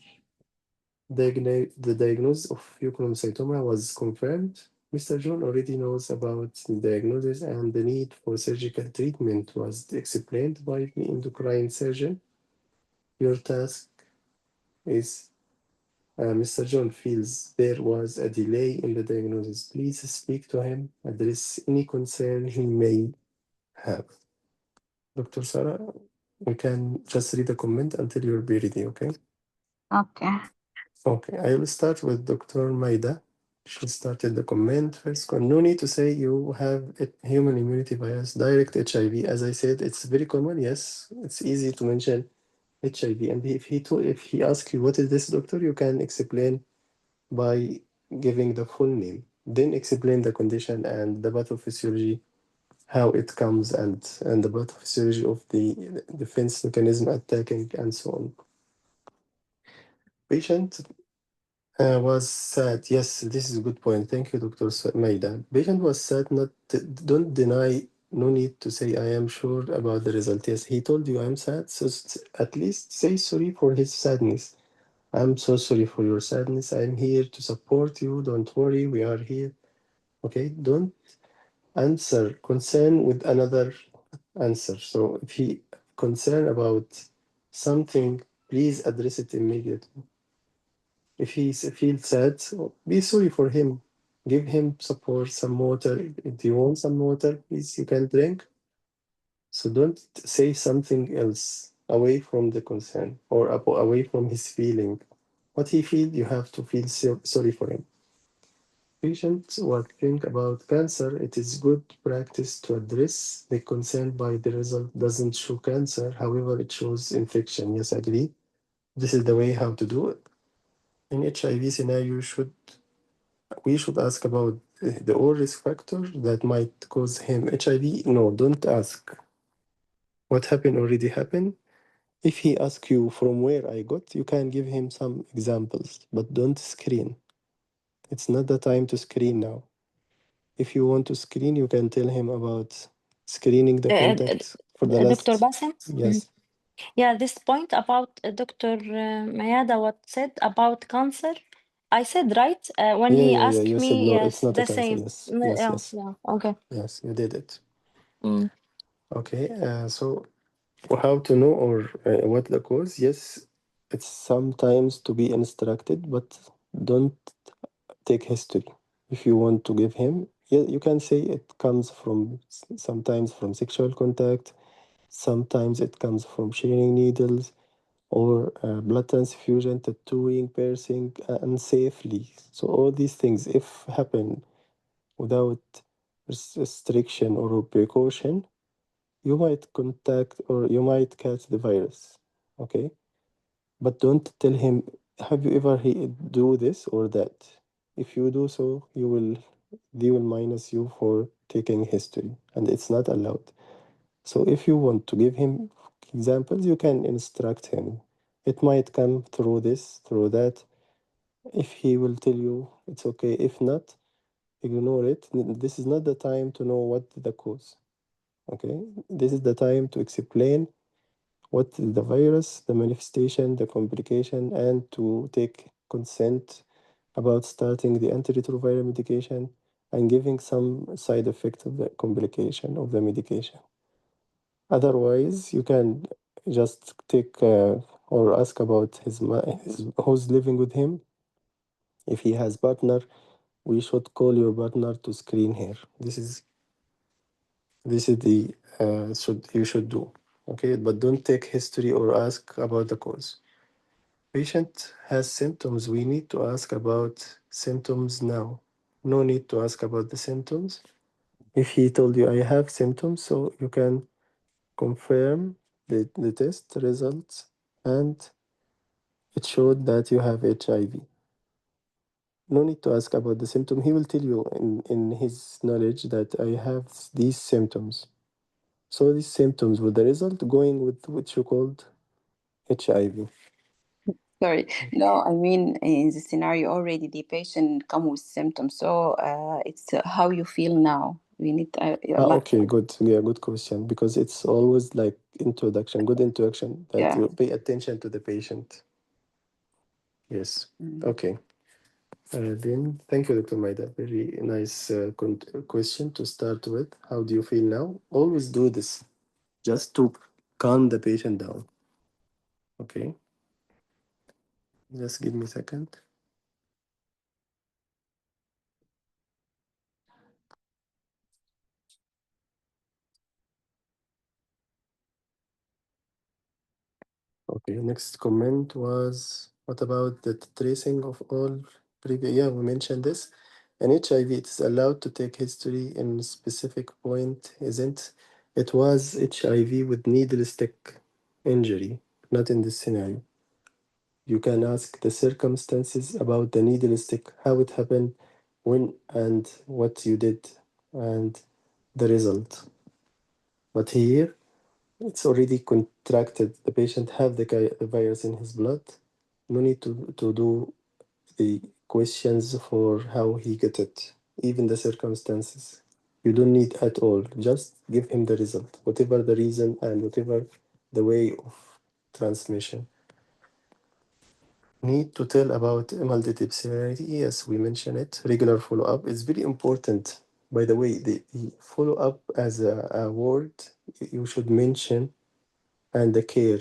[SPEAKER 1] The diagnosis of Pheochromocytoma was confirmed. Mr. John already knows about the diagnosis and the need for surgical treatment was explained by the endocrine surgeon. Your task is Mr. John feels there was a delay in the diagnosis. Please speak to him, address any concern he may have. Dr. Sarah, we can just read a comment until you're ready, okay?
[SPEAKER 3] Okay.
[SPEAKER 1] Okay, I will start with Dr. Maida. She started the comment first. No need to say you have a human immunity virus, direct HIV. As I said, it's very common. Yes, it's easy to mention HIV. And if he asks you what is this, doctor, you can explain by giving the full name. Then explain the condition and the pathophysiology, how it comes, and the pathophysiology of the defense mechanism attacking, and so on. Patient was sad. Yes, this is a good point. Thank you, Dr. Maida. Patient was sad. Not don't deny. No need to say I am sure about the result. Yes, he told you I'm sad. So at least say sorry for his sadness. I'm so sorry for your sadness. I'm here to support you. Don't worry, we are here. Okay, don't answer concern with another answer. So if he concerned about something, please address it immediately. If he feels sad, be sorry for him. Give him support, some water. If you want some water, please, you can drink. So don't say something else away from the concern or away from his feeling. What he feels, you have to feel sorry for him. Patients who think about cancer, it is good practice to address the concern by the result doesn't show cancer, however, it shows infection. Yes, I agree. This is the way how to do it. In HIV scenario, we should ask about the all risk factor that might cause him HIV. No, don't ask. What happened already happened. If he asks you from where I got, you can give him some examples, but don't screen. It's not the time to screen now. If you want to screen, you can tell him about screening the contact for the
[SPEAKER 2] Dr.
[SPEAKER 1] last.
[SPEAKER 2] Bassem?
[SPEAKER 1] Yes.
[SPEAKER 2] Yeah, this point about Dr. Mayada, what said about cancer, I said right when
[SPEAKER 1] Yeah,
[SPEAKER 2] he
[SPEAKER 1] yeah, yeah.
[SPEAKER 2] asked
[SPEAKER 1] You said
[SPEAKER 2] me,
[SPEAKER 1] no, it's
[SPEAKER 2] yes,
[SPEAKER 1] not a
[SPEAKER 2] the
[SPEAKER 1] cancer.
[SPEAKER 2] same.
[SPEAKER 1] Yes, yes,
[SPEAKER 2] Yeah,
[SPEAKER 1] yes,
[SPEAKER 2] yeah, okay.
[SPEAKER 1] yes. You did it.
[SPEAKER 2] Mm.
[SPEAKER 1] Okay. So how to know or what the cause? Yes, it's sometimes to be instructed, but don't take history. If you want to give him, yeah, you can say it comes from sometimes from sexual contact, sometimes it comes from sharing needles or blood transfusion, tattooing, piercing, unsafely. So all these things, if happen without restriction or precaution, you might contact or you might catch the virus. Okay, but don't tell him, have you ever do this or that? If you do so, they will minus you for taking history, and it's not allowed. So if you want to give him examples, you can instruct him. It might come through this, through that. If he will tell you, it's okay. If not, ignore it. This is not the time to know what the cause. Okay, this is the time to explain what is the virus, the manifestation, the complication, and to take consent about starting the antiretroviral medication and giving some side effects of the complication of the medication. Otherwise, you can just take or ask about his who's living with him. If he has partner, we should call your partner to screen her. This is the should you should do. Okay, but don't take history or ask about the cause. Patient has symptoms. We need to ask about symptoms now. No need to ask about the symptoms. If he told you I have symptoms, so you can confirm the test results and it showed that you have HIV. No need to ask about the symptom. He will tell you in his knowledge that I have these symptoms. So these symptoms with the result going with what you called HIV.
[SPEAKER 4] Sorry, no, I mean in the scenario already the patient come with symptoms, so it's how you feel now. We need
[SPEAKER 1] Okay, good. Yeah, good question. Because it's always like introduction, good introduction that
[SPEAKER 4] yeah.
[SPEAKER 1] you pay attention to the patient. Yes. Okay. Then thank you, Dr. Maida. Very nice question to start with. How do you feel now? Always do this just to calm the patient down. Okay. Just give me a second. Okay, next comment was, what about the tracing of all previous? Yeah, we mentioned this. In HIV, it's allowed to take history in a specific point, isn't it? Was HIV with needle stick injury, not in this scenario. You can ask the circumstances about the needle stick, how it happened, when and what you did, and the result. But here, it's already contracted. The patient have the virus in his blood. No need to do the questions for how he get it, even the circumstances. You don't need at all. Just give him the result, whatever the reason and whatever the way of transmission. Need to tell about multidisciplinarity. Yes, we mentioned it. Regular follow-up is very important. By the way, the follow-up as a word you should mention, and the care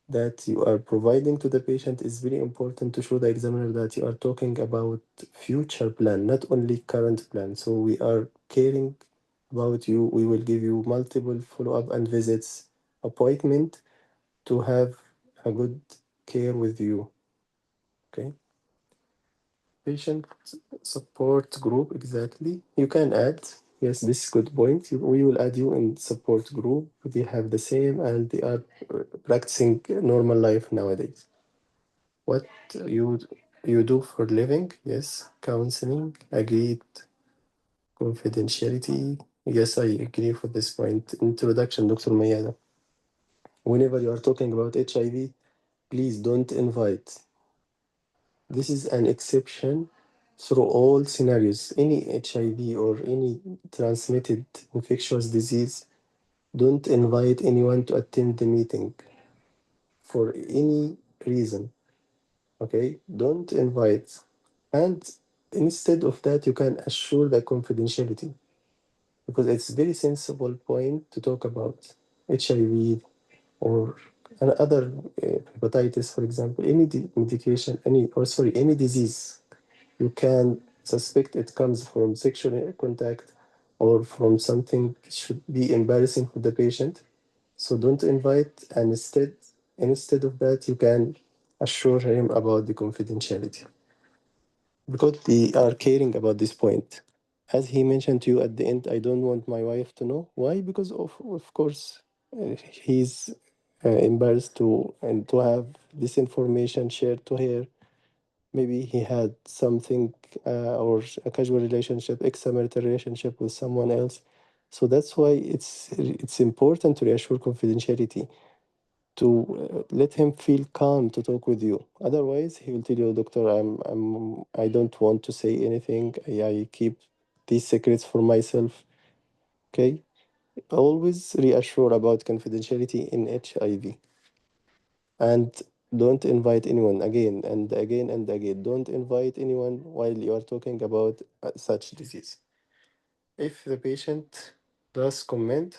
[SPEAKER 1] that you are providing to the patient is very important to show the examiner that you are talking about future plan, not only current plan. So we are caring about you. We will give you multiple follow-up and visits, appointment to have a good care with you. Okay. Patient support group, exactly. You can add. Yes, this is good point. We will add you in support group. They have the same and they are practicing normal life nowadays. What you you do for living? Yes, counseling, agreed, confidentiality. Yes, I agree for this point. Introduction, Dr. Mayada. Whenever you are talking about HIV, please don't invite. This is an exception through all scenarios. Any HIV or any transmitted infectious disease, don't invite anyone to attend the meeting for any reason. Okay, don't invite. And instead of that, you can assure the confidentiality because it's very sensible point to talk about HIV or another hepatitis, for example, any medication, any disease. You can suspect it comes from sexual contact or from something should be embarrassing for the patient. So don't invite, and instead of that, you can assure him about the confidentiality because they are caring about this point. As he mentioned to you at the end, I don't want my wife to know. Why? Because of course he's embarrassed to have this information shared to her. Maybe he had something or a casual relationship, extramarital relationship with someone else. So that's why it's important to reassure confidentiality, to let him feel calm to talk with you. Otherwise, he will tell you, Doctor, I don't want to say anything. I keep these secrets for myself. Okay? Always reassure about confidentiality in HIV. And don't invite anyone again and again and again. Don't invite anyone while you are talking about such disease. If the patient does comment,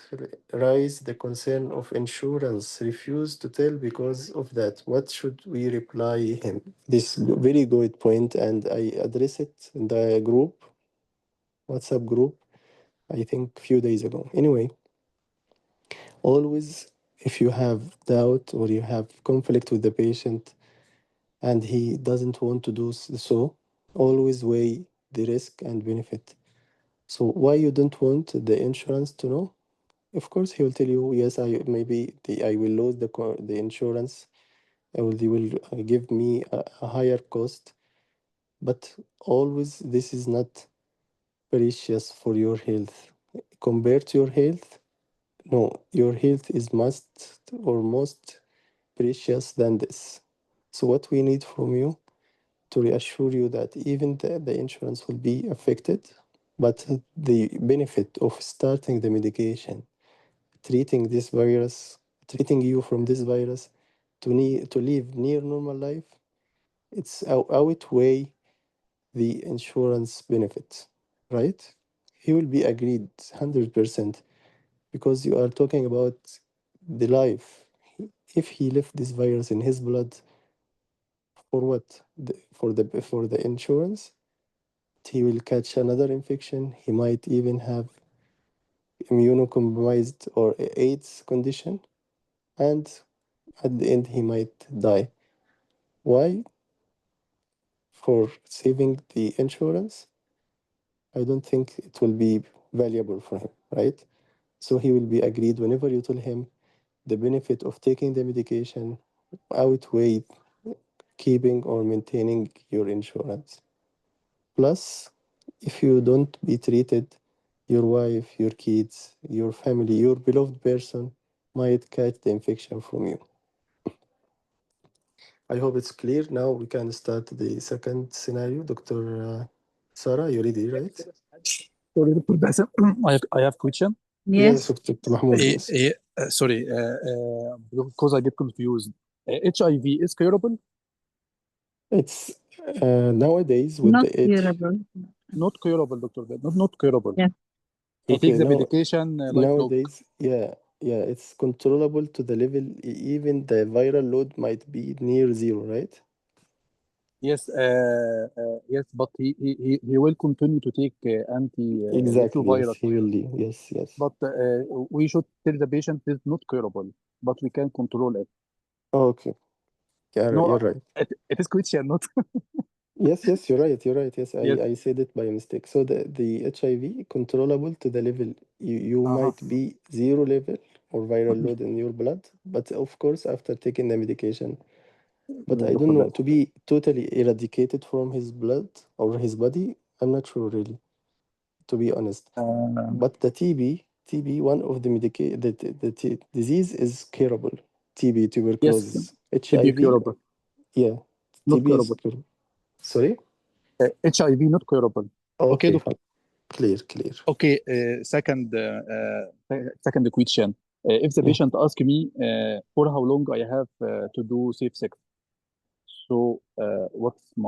[SPEAKER 1] raise the concern of insurance, refuse to tell because of that, what should we reply him? This very good point, and I address it in the group, WhatsApp group, I think a few days ago. Anyway, always if you have doubt or you have conflict with the patient, and he doesn't want to do so. Always weigh the risk and benefit. So why you don't want the insurance to know? Of course, he will tell you, yes, I will lose the insurance, or they will give me a higher cost. But always, this is not precious for your health. Compared to your health, no, your health is must or most precious than this. So what we need from you to reassure you that even the insurance will be affected, but the benefit of starting the medication, treating you from this virus to live near normal life, it's outweigh the insurance benefit, right? He will be agreed 100% because you are talking about the life. If he left this virus in his blood, for what? For the insurance, he will catch another infection. He might even have immunocompromised or AIDS condition, and at the end he might die. Why? For saving the insurance, I don't think it will be valuable for him, right? So he will be agreed whenever you tell him the benefit of taking the medication outweigh keeping or maintaining your insurance. Plus, if you don't be treated, your wife, your kids, your family, your beloved person might catch the infection from you. I hope it's clear. Now we can start the second scenario. Dr. Sarah, you ready, right?
[SPEAKER 5] Sorry, Dr. Bassem. I have question.
[SPEAKER 1] Yes,
[SPEAKER 3] Yes.
[SPEAKER 1] Dr. Mahmoud, yes.
[SPEAKER 5] Sorry, because I get confused. HIV is curable?
[SPEAKER 1] It's nowadays with
[SPEAKER 3] Not
[SPEAKER 1] the age.
[SPEAKER 3] curable.
[SPEAKER 5] Not curable, Dr. Bassem. Not curable.
[SPEAKER 3] Yeah.
[SPEAKER 5] He
[SPEAKER 1] Okay,
[SPEAKER 5] takes the
[SPEAKER 1] now
[SPEAKER 5] medication lifelong.
[SPEAKER 1] nowadays, yeah, it's controllable to the level even the viral load might be near zero, right?
[SPEAKER 5] Yes, yes, but he will continue to take
[SPEAKER 1] Exactly, yes,
[SPEAKER 5] antiretrovirus.
[SPEAKER 1] he will do. Yes, yes.
[SPEAKER 5] But we should tell the patient it's not curable, but we can control it.
[SPEAKER 1] Okay, yeah,
[SPEAKER 5] No,
[SPEAKER 1] you're right.
[SPEAKER 5] it is question, not.
[SPEAKER 1] Yes, you're right. You're right. Yes,
[SPEAKER 5] Yes.
[SPEAKER 1] I said it by mistake. So the HIV controllable to the level you
[SPEAKER 5] Uh-huh.
[SPEAKER 1] might be zero level or viral load in your blood, but of course after taking the medication. But I
[SPEAKER 5] Dr.
[SPEAKER 1] don't know,
[SPEAKER 5] Bassem.
[SPEAKER 1] to be totally eradicated from his blood or his body, I'm not sure really, to be honest.
[SPEAKER 5] Uh,
[SPEAKER 1] But the TB, one of the disease is curable. TB,
[SPEAKER 5] yes,
[SPEAKER 1] tuberculosis.
[SPEAKER 5] it be
[SPEAKER 1] HIV,
[SPEAKER 5] curable,
[SPEAKER 1] yeah,
[SPEAKER 5] not
[SPEAKER 1] TB is
[SPEAKER 5] curable.
[SPEAKER 1] curable. Sorry?
[SPEAKER 5] HIV not curable. Okay,
[SPEAKER 1] Okay,
[SPEAKER 5] doctor.
[SPEAKER 1] clear.
[SPEAKER 5] Okay, second question. If the
[SPEAKER 1] Yeah.
[SPEAKER 5] patient ask me for how long I have to do safe sex, so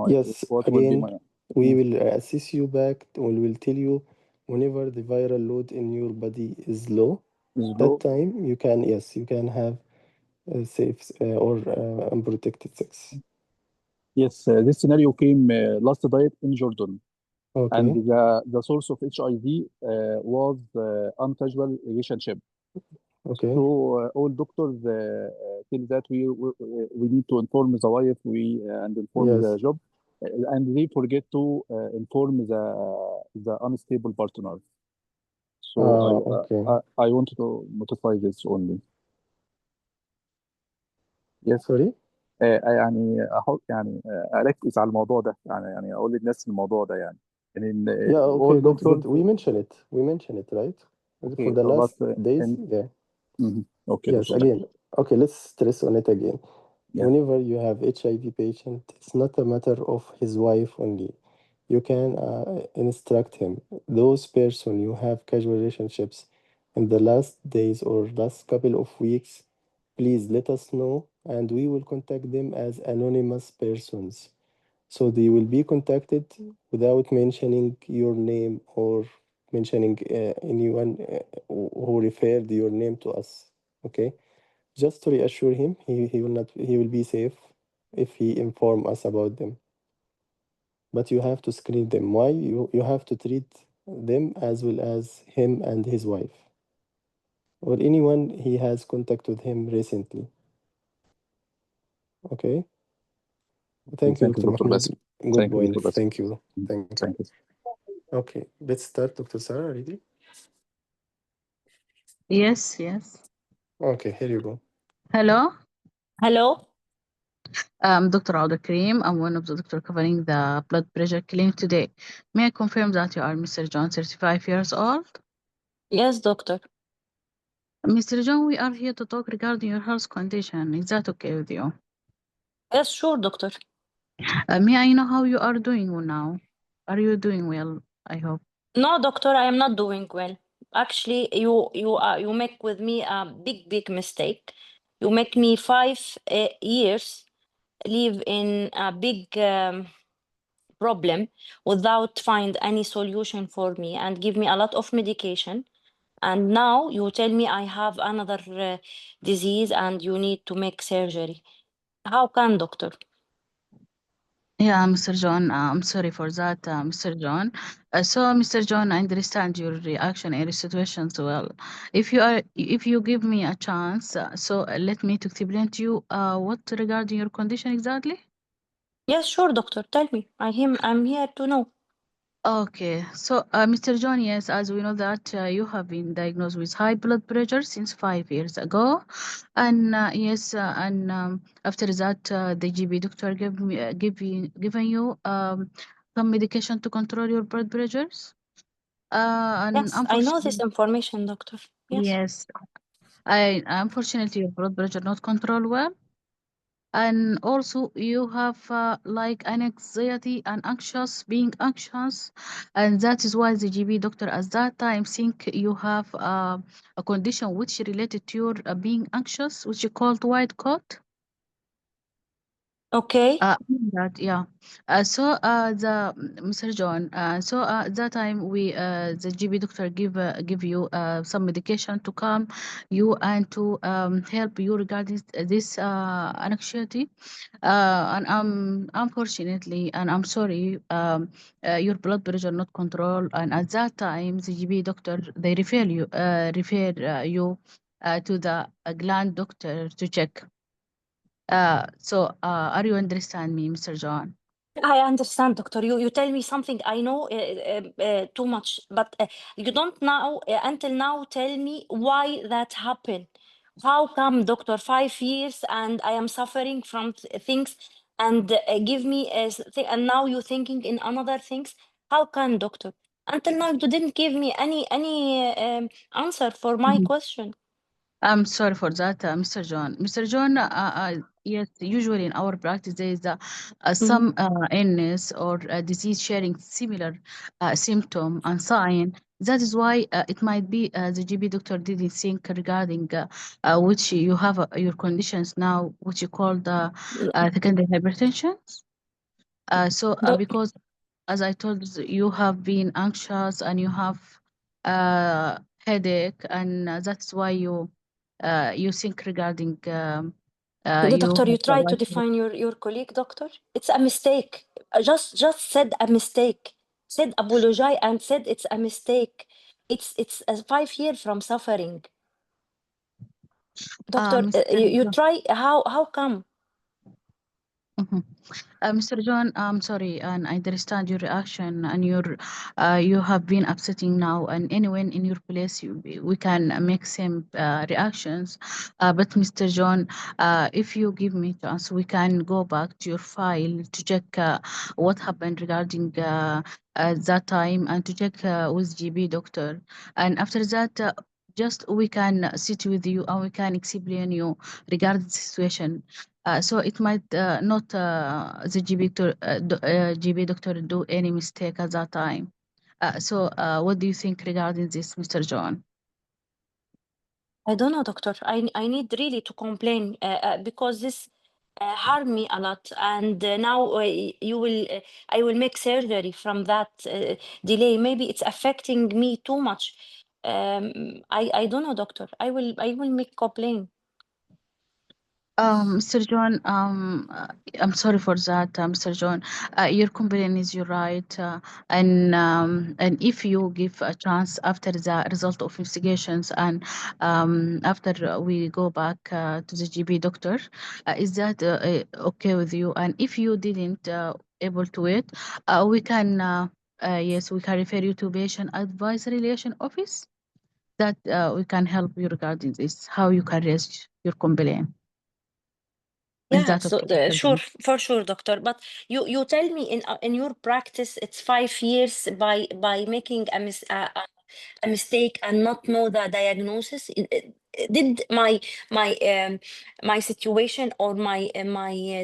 [SPEAKER 1] Yes,
[SPEAKER 5] what will be
[SPEAKER 1] again,
[SPEAKER 5] my
[SPEAKER 1] we
[SPEAKER 5] mm,
[SPEAKER 1] will assess you back. We will tell you whenever the viral load in your body is low,
[SPEAKER 5] is
[SPEAKER 1] that
[SPEAKER 5] low?
[SPEAKER 1] time you can have safe or unprotected sex.
[SPEAKER 5] Yes, this scenario came last night in Jordan, and
[SPEAKER 1] Okay.
[SPEAKER 5] the source of HIV was uncasual relationship.
[SPEAKER 1] Okay.
[SPEAKER 5] So all doctors tell that we need to inform the wife, and inform the
[SPEAKER 1] Yes.
[SPEAKER 5] job, and they forget to inform the unstable partner. So
[SPEAKER 1] Okay.
[SPEAKER 5] I want to notify this only. Yes.
[SPEAKER 1] Sorry.
[SPEAKER 5] يعني يعني اركز على الموضوع ده يعني اقول للناس الموضوع ده يعني ان
[SPEAKER 1] Yeah. Okay.
[SPEAKER 5] all
[SPEAKER 1] Good.
[SPEAKER 5] doctors.
[SPEAKER 1] We mention it. We mention it, right? For
[SPEAKER 5] Okay,
[SPEAKER 1] the
[SPEAKER 5] but
[SPEAKER 1] last days.
[SPEAKER 5] and
[SPEAKER 1] Yeah.
[SPEAKER 5] okay,
[SPEAKER 1] Yes.
[SPEAKER 5] doctor, thank you.
[SPEAKER 1] Again. Okay. Let's stress on it again.
[SPEAKER 5] Yeah.
[SPEAKER 1] Whenever you have HIV patient, it's not a matter of his wife only. You can instruct him. Those person you have casual relationships in the last days or last couple of weeks, please let us know and we will contact them as anonymous persons. So they will be contacted without mentioning your name or mentioning anyone who referred your name to us. Okay? Just to reassure him, he will be safe if he inform us about them. But you have to screen them. Why? You have to treat them as well as him and his wife or anyone he has contact with him recently. Okay? Thank you,
[SPEAKER 5] Thank you,
[SPEAKER 1] Dr.
[SPEAKER 5] Dr.
[SPEAKER 1] Mahmoud.
[SPEAKER 5] Bassem.
[SPEAKER 1] Good
[SPEAKER 5] Thank you,
[SPEAKER 1] point.
[SPEAKER 5] Dr. Bassem.
[SPEAKER 1] Thank you. Thank you.
[SPEAKER 5] Thank you.
[SPEAKER 1] Okay, let's start. Dr. Sarah, ready?
[SPEAKER 3] Yes, yes.
[SPEAKER 1] Okay, here you go.
[SPEAKER 3] Hello.
[SPEAKER 2] Hello?
[SPEAKER 3] Dr. Auda Karim. I'm one of the doctor covering the blood pressure clinic today. May I confirm that you are Mr. John, 35 years old?
[SPEAKER 2] Yes, doctor.
[SPEAKER 3] Mr. John, we are here to talk regarding your health condition. Is that okay with you?
[SPEAKER 2] Yes, sure, doctor.
[SPEAKER 3] May I know how you are doing now? Are you doing well? I hope.
[SPEAKER 2] No, doctor, I am not doing well. Actually, you make with me a big mistake. You make me 5 years live in a big problem without find any solution for me and give me a lot of medication. And now you tell me I have another disease and you need to make surgery. How can, doctor?
[SPEAKER 3] Yeah, Mr. John, I'm sorry for that, Mr. John. So, Mr. John, I understand your reaction in this situation so well. If you give me a chance, let me to explain to you what regarding your condition exactly.
[SPEAKER 2] Yes, sure, doctor. Tell me. I'm here to know.
[SPEAKER 3] Okay, so Mr. John, yes, as we know that you have been diagnosed with high blood pressure since 5 years ago, and after that, the GB doctor given you some medication to control your blood pressures. And
[SPEAKER 2] Yes, I know
[SPEAKER 3] unfortunately,
[SPEAKER 2] this information, doctor. Yes.
[SPEAKER 3] yes, I unfortunately your blood pressure not controlled well. And also you have like an anxiety and being anxious, and that is why the GB doctor at that time think you have a condition which related to your being anxious, which you called white coat.
[SPEAKER 2] Okay.
[SPEAKER 3] That yeah. Mr. John. At that time the GB doctor give you some medication to calm you and to help you regarding this anxiety. And unfortunately, and I'm sorry, your blood pressure not control. And at that time, the GB doctor they refer you to the gland doctor to check. Are you understand me, Mr. John?
[SPEAKER 2] I understand, doctor. You tell me something I know too much, but you don't now until now tell me why that happened. How come, doctor? 5 years and I am suffering from things, and give me and now you thinking in another things. How can, doctor? Until now you didn't give me any answer for my
[SPEAKER 3] Mhm.
[SPEAKER 2] question.
[SPEAKER 3] I'm sorry for that, Mr. John. Mr. John, yes, usually in our practice there is
[SPEAKER 2] Mhm.
[SPEAKER 3] some illness or disease sharing similar symptom and sign. That is why it might be the GB doctor didn't think regarding which you have your conditions now, which you call the secondary hypertension.
[SPEAKER 2] Doc-
[SPEAKER 3] Because as I told you, you have been anxious and you have headache, and that's why you think regarding
[SPEAKER 2] The
[SPEAKER 3] you
[SPEAKER 2] doctor, you
[SPEAKER 3] have the
[SPEAKER 2] try to
[SPEAKER 3] white coat.
[SPEAKER 2] define your colleague, doctor. It's a mistake. Just said a mistake. Said apologize and said it's a mistake. It's a 5 year from suffering. Doctor,
[SPEAKER 3] Mr.
[SPEAKER 2] you
[SPEAKER 3] John.
[SPEAKER 2] try. How come?
[SPEAKER 3] Mhm. Mr. John, I'm sorry, and I understand your reaction, and you have been upsetting now. And anyone in your place, we can make same reactions. But Mr. John, if you give me chance, we can go back to your file to check what happened regarding that time, and to check with GB doctor. And after that, just we can sit with you and we can explain you regarding the situation. So it might not the GB doctor do any mistake at that time. What do you think regarding this, Mr. John?
[SPEAKER 2] I don't know, doctor. I need really to complain because this harm me a lot, and now you will I will make surgery from that delay. Maybe it's affecting me too much. I don't know, doctor. I will make complaint.
[SPEAKER 3] Mr. John, I'm sorry for that, Mr. John. Your complaint is your right, and if you give a chance after the result of investigations and after we go back to the GB doctor, is that okay with you? And if you didn't able to wait, we can yes, we can refer you to patient advisory relation office. That we can help you regarding this. How you can raise your complaint. Is
[SPEAKER 2] Yeah,
[SPEAKER 3] that
[SPEAKER 2] so
[SPEAKER 3] okay?
[SPEAKER 2] sure, for sure, doctor. But you tell me in your practice, it's 5 years by making a mistake and not know the diagnosis. Did my situation or my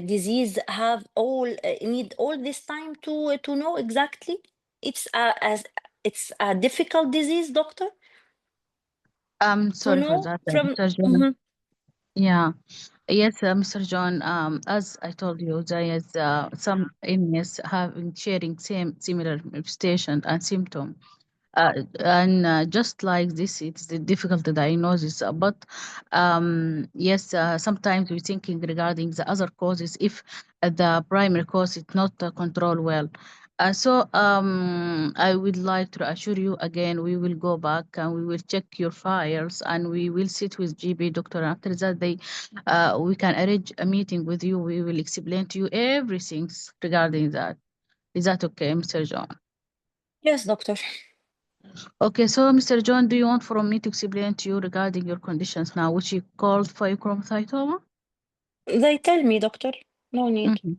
[SPEAKER 2] disease have all need all this time to know exactly? It's a difficult disease, doctor,
[SPEAKER 3] I'm
[SPEAKER 2] to
[SPEAKER 3] sorry for
[SPEAKER 2] know
[SPEAKER 3] that,
[SPEAKER 2] from.
[SPEAKER 3] Mr. John.
[SPEAKER 2] Mhm.
[SPEAKER 3] Yeah. Yes, Mr. John, as I told you, there is some illness having sharing similar manifestation and symptom. And just like this, it's the difficult diagnosis. But yes, sometimes we're thinking regarding the other causes if the primary cause is not controlled well. So I would like to assure you again, we will go back and we will check your files and we will sit with GB doctor. After that, we can arrange a meeting with you. We will explain to you everything regarding that. Is that okay, Mr. John?
[SPEAKER 2] Yes, doctor.
[SPEAKER 3] Okay, so Mr. John, do you want from me to explain to you regarding your conditions now, which you called pheochromocytoma?
[SPEAKER 2] They tell me, doctor. No need.
[SPEAKER 3] Mhm.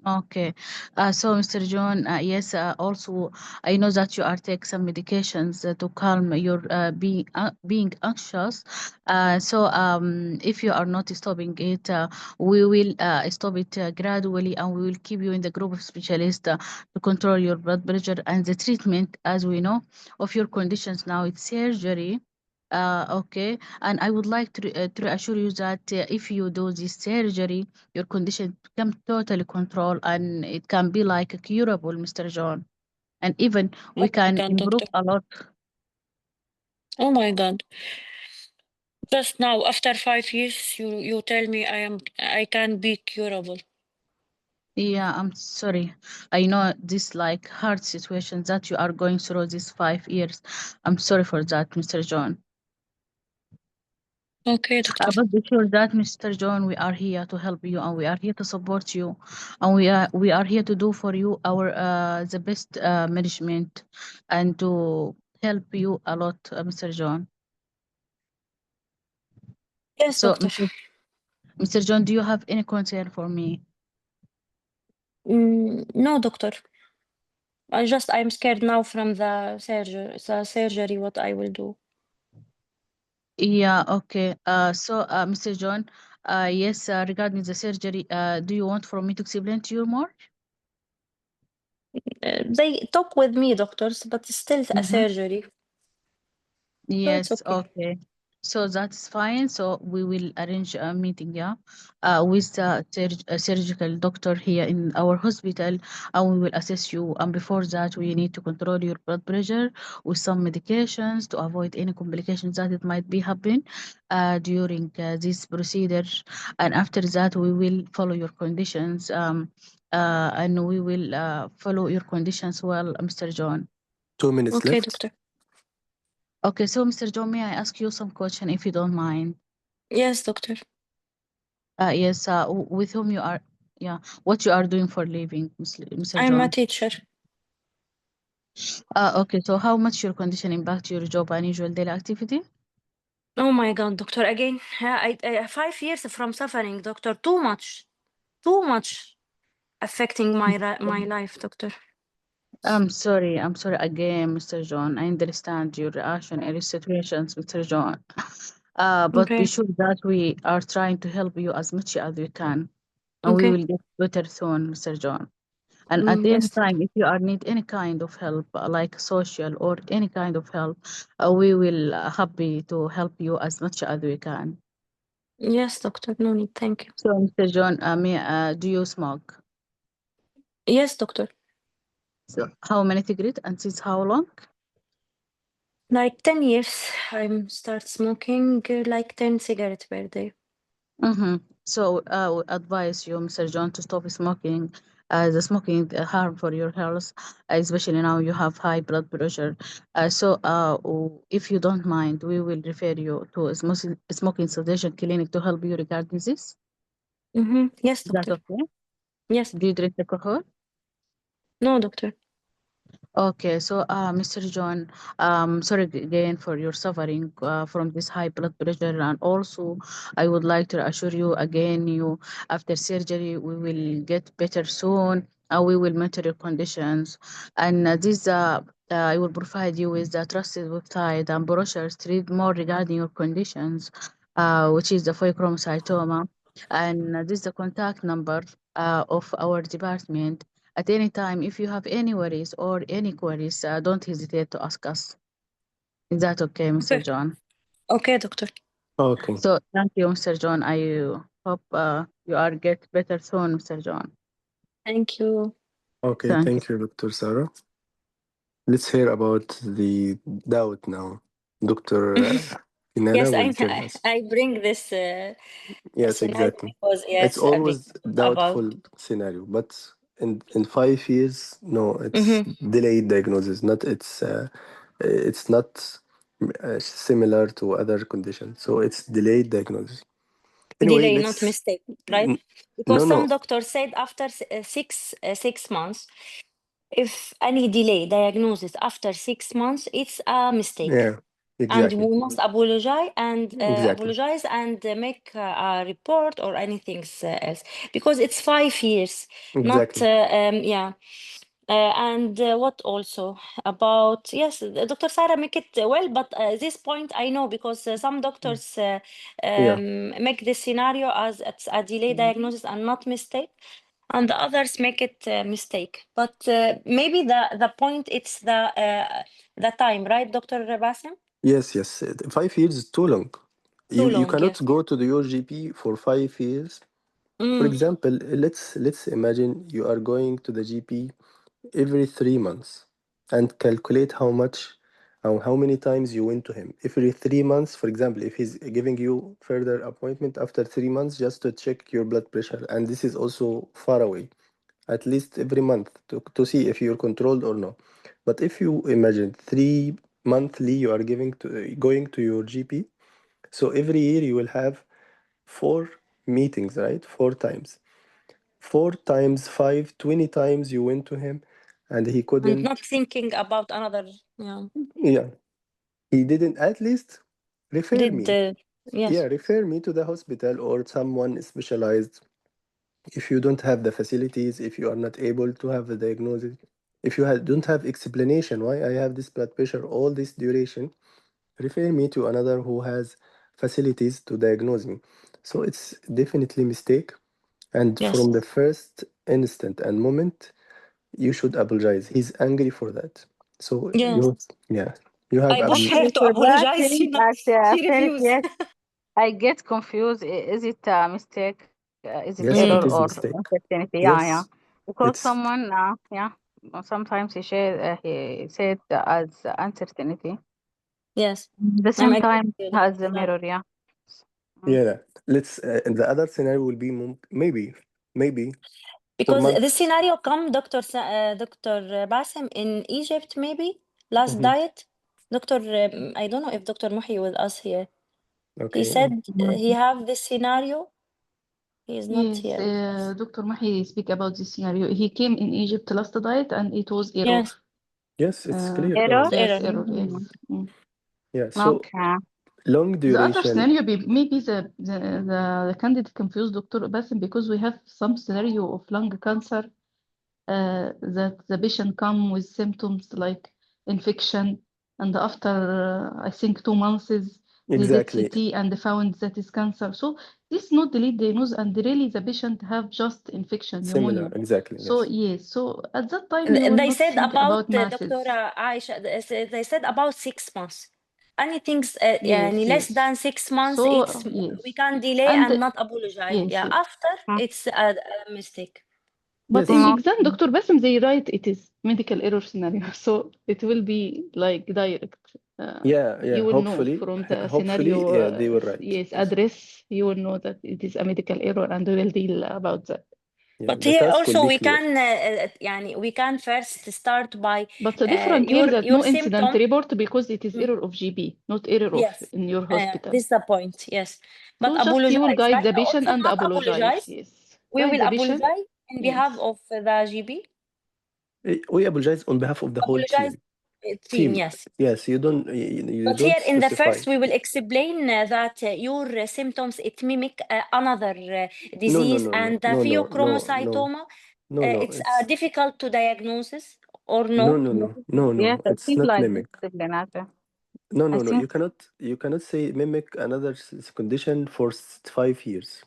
[SPEAKER 3] Okay. So, Mr. John, yes, also, I know that you are taking some medications to calm your being anxious. So, if you are not stopping it, we will stop it gradually, and we will keep you in the group of specialists to control your blood pressure and the treatment, as we know, of your conditions now. It's surgery. Okay, and I would like to assure you that if you do this surgery, your condition become totally controlled and it can be like a curable, Mr. John. And even we
[SPEAKER 2] Oh my
[SPEAKER 3] can
[SPEAKER 2] God,
[SPEAKER 3] improve
[SPEAKER 2] doctor.
[SPEAKER 3] a lot.
[SPEAKER 2] Oh my God. Just now, after 5 years, you tell me I can be curable.
[SPEAKER 3] Yeah, I'm sorry. I know this like hard situation that you are going through these 5 years. I'm sorry for that, Mr. John.
[SPEAKER 2] Okay, doctor.
[SPEAKER 3] But be sure that, Mr. John, we are here to help you and we are here to support you, and we are here to do for you our the best management and to help you a lot, Mr. John.
[SPEAKER 2] Yes,
[SPEAKER 3] So,
[SPEAKER 2] doctor.
[SPEAKER 3] Mr. John, do you have any concern for me?
[SPEAKER 2] No, doctor. I'm scared now from the surgery, what I will do.
[SPEAKER 3] Yeah, okay. So, Mr. John, yes, regarding the surgery, do you want for me to explain to you more?
[SPEAKER 2] They talk with me, doctors, but it's still a
[SPEAKER 3] Mm-hmm.
[SPEAKER 2] surgery. So it's
[SPEAKER 3] Yes,
[SPEAKER 2] okay.
[SPEAKER 3] okay. So that's fine. So we will arrange a meeting, yeah, with the surgical doctor here in our hospital, and we will assess you. And before that, we need to control your blood pressure with some medications to avoid any complications that it might be happen during this procedure. And after that, we will follow your conditions. And we will follow your conditions well, Mr. John.
[SPEAKER 1] 2 minutes
[SPEAKER 2] Okay,
[SPEAKER 1] left.
[SPEAKER 2] doctor.
[SPEAKER 3] Okay, so Mr. John, may I ask you some question if you don't mind?
[SPEAKER 2] Yes, doctor.
[SPEAKER 3] Yes, with whom you are, yeah, what you are doing for living, Mr.
[SPEAKER 2] I'm a
[SPEAKER 3] John?
[SPEAKER 2] teacher.
[SPEAKER 3] Okay, so how much your condition impact your job and usual daily activity?
[SPEAKER 2] Oh my God, doctor, again. 5 years from suffering, doctor. Too much. Too much affecting my life, doctor.
[SPEAKER 3] I'm sorry again, Mr. John. I understand your reaction in these situations, Mr. John. But be
[SPEAKER 2] Okay.
[SPEAKER 3] sure that we are trying to help you as much as we can, and we
[SPEAKER 2] Okay.
[SPEAKER 3] will get better soon, Mr. John. And at any
[SPEAKER 2] Yes, doctor.
[SPEAKER 3] time, if you are need any kind of help, like social or any kind of help, we will happy to help you as much as we can.
[SPEAKER 2] Yes, doctor. No need. Thank you.
[SPEAKER 3] So, Mr. John, do you smoke?
[SPEAKER 2] Yes, doctor.
[SPEAKER 3] So, how many cigarettes and since how long?
[SPEAKER 2] Like 10 years, I'm start smoking like 10 cigarettes per day.
[SPEAKER 3] Mm-hmm. So I would advise you, Mr. John, to stop smoking. The smoking harm for your health, especially now you have high blood pressure. If you don't mind, we will refer you to a smoking cessation clinic to help you regarding this.
[SPEAKER 2] Yes,
[SPEAKER 3] Is that
[SPEAKER 2] doctor.
[SPEAKER 3] okay?
[SPEAKER 2] Yes.
[SPEAKER 3] Do you drink alcohol?
[SPEAKER 2] No, doctor.
[SPEAKER 3] Okay, so Mr. John, sorry again for your suffering from this high blood pressure, and also I would like to assure you again, you after surgery we will get better soon. We will monitor your conditions, and I will provide you with the trusted website and brochures to read more regarding your conditions, which is the Pheochromocytoma, and this is the contact number of our department. At any time, if you have any worries or any queries, don't hesitate to ask us. Is that okay, Mr.
[SPEAKER 2] Okay.
[SPEAKER 3] John?
[SPEAKER 2] Okay, doctor.
[SPEAKER 1] Okay.
[SPEAKER 3] So thank you, Mr. John. I hope you are get better soon, Mr. John.
[SPEAKER 2] Thank you.
[SPEAKER 1] Okay,
[SPEAKER 3] Thank
[SPEAKER 1] thank you, Dr. Sarah. Let's hear about the doubt now. Dr. Inara
[SPEAKER 2] Yes,
[SPEAKER 1] will tell us.
[SPEAKER 2] I bring this
[SPEAKER 1] Yes,
[SPEAKER 2] scenario
[SPEAKER 1] exactly.
[SPEAKER 2] because
[SPEAKER 1] It's
[SPEAKER 2] yes,
[SPEAKER 1] always
[SPEAKER 2] because
[SPEAKER 1] doubtful
[SPEAKER 2] about
[SPEAKER 1] scenario, but in 5 years, no, it's delayed diagnosis. It's not similar to other conditions. So it's delayed diagnosis. Anyway,
[SPEAKER 2] delay, not
[SPEAKER 1] let's
[SPEAKER 2] mistake, right?
[SPEAKER 1] no,
[SPEAKER 2] Because some
[SPEAKER 1] no,
[SPEAKER 2] doctors said after 6 months, if any delay diagnosis after 6 months, it's a mistake.
[SPEAKER 1] yeah,
[SPEAKER 2] And
[SPEAKER 1] exactly,
[SPEAKER 2] we must
[SPEAKER 1] exactly,
[SPEAKER 2] apologize and make a report or anything else because it's 5 years, not
[SPEAKER 1] exactly.
[SPEAKER 2] yeah. And what also about yes, Dr. Sarah make it well, but this point I know because some doctors
[SPEAKER 1] Yeah.
[SPEAKER 2] make this scenario as it's a delay diagnosis and not mistake, and the others make it mistake. But maybe the point it's the time, right, Dr. Basim?
[SPEAKER 1] Yes, yes. 5 years is too long.
[SPEAKER 2] Too
[SPEAKER 1] You
[SPEAKER 2] long,
[SPEAKER 1] cannot
[SPEAKER 2] yes.
[SPEAKER 1] go to your GP for 5 years. For
[SPEAKER 2] Mm,
[SPEAKER 1] example, let's imagine you are going to the GP every 3 months and calculate how much or how many times you went to him. Every 3 months, for example, if he's giving you further appointment after 3 months just to check your blood pressure, and this is also far away, at least every month to see if you're controlled or no. But if you imagine 3 monthly you are going to your GP, so every year you will have 4 meetings, right? 4 times. 4 times 5, 20 times you went to him and he
[SPEAKER 2] and not
[SPEAKER 1] couldn't,
[SPEAKER 2] thinking about another, yeah,
[SPEAKER 1] yeah, he didn't at least refer
[SPEAKER 2] did
[SPEAKER 1] me. Yeah,
[SPEAKER 2] yes,
[SPEAKER 1] refer me to the hospital or someone specialized. If you don't have the facilities, if you are not able to have the diagnosis, if you don't have explanation why I have this blood pressure all this duration, refer me to another who has facilities to diagnose me. So it's definitely mistake. And
[SPEAKER 2] yes,
[SPEAKER 1] from the first instant and moment, you should apologize. He's angry for that. So
[SPEAKER 2] yes.
[SPEAKER 1] yeah, you have
[SPEAKER 2] I push her
[SPEAKER 3] Actually,
[SPEAKER 2] to
[SPEAKER 3] for that
[SPEAKER 2] apologize.
[SPEAKER 3] thing,
[SPEAKER 2] She
[SPEAKER 3] Felix,
[SPEAKER 2] refused.
[SPEAKER 3] yes, I get confused. Is it a mistake? Is it
[SPEAKER 1] yes,
[SPEAKER 3] error
[SPEAKER 1] it
[SPEAKER 2] Mm,
[SPEAKER 1] is
[SPEAKER 3] or
[SPEAKER 1] mistake.
[SPEAKER 3] uncertainty? Yeah, yeah.
[SPEAKER 1] Yes,
[SPEAKER 3] Because
[SPEAKER 1] it's
[SPEAKER 3] someone, yeah, sometimes he said as uncertainty.
[SPEAKER 2] yes,
[SPEAKER 3] At the
[SPEAKER 2] I'm
[SPEAKER 3] same
[SPEAKER 2] agree
[SPEAKER 3] time,
[SPEAKER 2] with you,
[SPEAKER 3] has
[SPEAKER 2] Dr.
[SPEAKER 3] a
[SPEAKER 2] Sarah.
[SPEAKER 3] mirror, yeah. Mm.
[SPEAKER 1] yeah. Let's the other scenario will be maybe for
[SPEAKER 2] Because
[SPEAKER 1] month.
[SPEAKER 2] this scenario come, Dr. Bassem, in Egypt, maybe last
[SPEAKER 1] Mhm.
[SPEAKER 2] diet. Doctor, I don't know if Dr. Muhi with us here. He
[SPEAKER 1] Okay.
[SPEAKER 2] said he have this scenario. He is not
[SPEAKER 6] Yes,
[SPEAKER 2] here.
[SPEAKER 6] Dr. Mahi speak about this scenario. He came in Egypt last diet and it was error.
[SPEAKER 2] Yes,
[SPEAKER 1] Yes, it's clear
[SPEAKER 3] Error?
[SPEAKER 1] error.
[SPEAKER 6] Yes,
[SPEAKER 2] error.
[SPEAKER 6] error, yes.
[SPEAKER 3] Mm.
[SPEAKER 6] Mm.
[SPEAKER 1] Yeah. So
[SPEAKER 3] Okay.
[SPEAKER 1] long
[SPEAKER 6] The other
[SPEAKER 1] duration.
[SPEAKER 6] scenario, maybe the candidate confused Dr. Bassem because we have some scenario of lung cancer that the patient come with symptoms like infection, and after I think 2 months they did
[SPEAKER 1] Exactly.
[SPEAKER 6] CT and found that is cancer. So this is not delayed diagnosis, and really the patient have just infection,
[SPEAKER 1] Similar.
[SPEAKER 6] pneumonia.
[SPEAKER 1] Exactly.
[SPEAKER 6] So
[SPEAKER 1] Yes.
[SPEAKER 6] yes, so at that time you will
[SPEAKER 2] They
[SPEAKER 6] not
[SPEAKER 2] said
[SPEAKER 6] think
[SPEAKER 2] about
[SPEAKER 6] about masses.
[SPEAKER 2] Dr. Aisha, they said about 6 months. Anything
[SPEAKER 6] Yes,
[SPEAKER 2] less
[SPEAKER 6] yes.
[SPEAKER 2] than 6 months,
[SPEAKER 6] So
[SPEAKER 2] we
[SPEAKER 6] yes,
[SPEAKER 2] can delay
[SPEAKER 6] and
[SPEAKER 2] and not apologize.
[SPEAKER 6] yes,
[SPEAKER 2] Yeah,
[SPEAKER 6] yes.
[SPEAKER 2] after
[SPEAKER 3] Mm.
[SPEAKER 2] it's a mistake.
[SPEAKER 6] But
[SPEAKER 5] Yes.
[SPEAKER 6] in
[SPEAKER 3] No.
[SPEAKER 6] exam, Dr. Bassem, they write it is medical error scenario, so it will be like direct. You will know from the scenario,
[SPEAKER 5] Hopefully, they will write.
[SPEAKER 6] yes,
[SPEAKER 5] Yes.
[SPEAKER 6] address, you will know that it is a medical error, and we will deal about that.
[SPEAKER 5] Yeah,
[SPEAKER 2] But
[SPEAKER 5] the
[SPEAKER 2] here
[SPEAKER 5] task will
[SPEAKER 2] also
[SPEAKER 5] be
[SPEAKER 2] we
[SPEAKER 5] clear.
[SPEAKER 2] can يعني we can first start by
[SPEAKER 6] But the different here that
[SPEAKER 2] your
[SPEAKER 6] no incident
[SPEAKER 2] symptom.
[SPEAKER 6] report because it is error of GB, not error of
[SPEAKER 2] Yes,
[SPEAKER 6] in your hospital.
[SPEAKER 2] this is the point. Yes, but
[SPEAKER 6] So just you will
[SPEAKER 2] apologize,
[SPEAKER 6] guide
[SPEAKER 2] right?
[SPEAKER 6] the patient
[SPEAKER 2] Also
[SPEAKER 6] and
[SPEAKER 2] not
[SPEAKER 6] apologize.
[SPEAKER 2] apologize.
[SPEAKER 6] Yes,
[SPEAKER 2] We
[SPEAKER 6] guide
[SPEAKER 2] will
[SPEAKER 6] the patient.
[SPEAKER 2] apologize in behalf
[SPEAKER 6] Yes.
[SPEAKER 2] of the GB.
[SPEAKER 5] We apologize on behalf of the whole
[SPEAKER 2] Apologize
[SPEAKER 5] team.
[SPEAKER 2] team, yes.
[SPEAKER 5] Yes, you
[SPEAKER 2] But
[SPEAKER 5] don't
[SPEAKER 2] here in the
[SPEAKER 5] specify.
[SPEAKER 2] first, we will explain that your symptoms, it mimic another
[SPEAKER 5] No,
[SPEAKER 2] disease, and the
[SPEAKER 5] no.
[SPEAKER 2] pheochromocytoma, it's
[SPEAKER 5] It's
[SPEAKER 2] difficult to diagnosis or
[SPEAKER 5] no,
[SPEAKER 2] no?
[SPEAKER 3] Yes, I
[SPEAKER 5] It's
[SPEAKER 3] think
[SPEAKER 5] not
[SPEAKER 3] like
[SPEAKER 5] mimic.
[SPEAKER 3] this, Renata.
[SPEAKER 5] No,
[SPEAKER 3] I think
[SPEAKER 5] You cannot say mimic another condition for 5 years.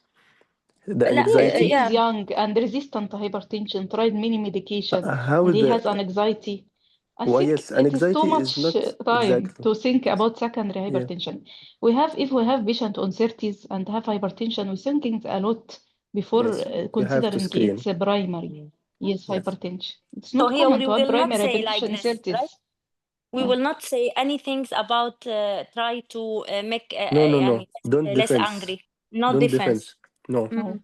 [SPEAKER 5] The
[SPEAKER 2] لا,
[SPEAKER 6] Yes,
[SPEAKER 5] anxiety.
[SPEAKER 6] he is
[SPEAKER 2] yeah.
[SPEAKER 6] young and resistant to hypertension, tried many medication,
[SPEAKER 5] How
[SPEAKER 6] and he
[SPEAKER 5] the
[SPEAKER 6] has an anxiety. I
[SPEAKER 5] Why?
[SPEAKER 6] think
[SPEAKER 5] Yes, an
[SPEAKER 6] it is too
[SPEAKER 5] anxiety is
[SPEAKER 6] much
[SPEAKER 5] not
[SPEAKER 6] time
[SPEAKER 5] exactly.
[SPEAKER 6] to think about secondary
[SPEAKER 5] Yeah.
[SPEAKER 6] hypertension. If we have patient on 30s and have hypertension, we're thinking a lot before
[SPEAKER 5] Yes, you have to
[SPEAKER 6] considering
[SPEAKER 5] screen.
[SPEAKER 6] its primary. Yes,
[SPEAKER 5] Yes.
[SPEAKER 6] hypertension. It's
[SPEAKER 2] So
[SPEAKER 6] not
[SPEAKER 2] here
[SPEAKER 6] common
[SPEAKER 2] we
[SPEAKER 6] to have
[SPEAKER 2] will not
[SPEAKER 6] primary
[SPEAKER 2] say like
[SPEAKER 6] hypertension in
[SPEAKER 2] this, right?
[SPEAKER 6] 30s.
[SPEAKER 2] We
[SPEAKER 6] Yeah.
[SPEAKER 2] will not say anything about try to make
[SPEAKER 5] No.
[SPEAKER 2] يعني
[SPEAKER 5] Don't
[SPEAKER 2] less
[SPEAKER 5] defense.
[SPEAKER 2] angry. Not
[SPEAKER 5] Don't
[SPEAKER 2] defense.
[SPEAKER 5] No.
[SPEAKER 6] No.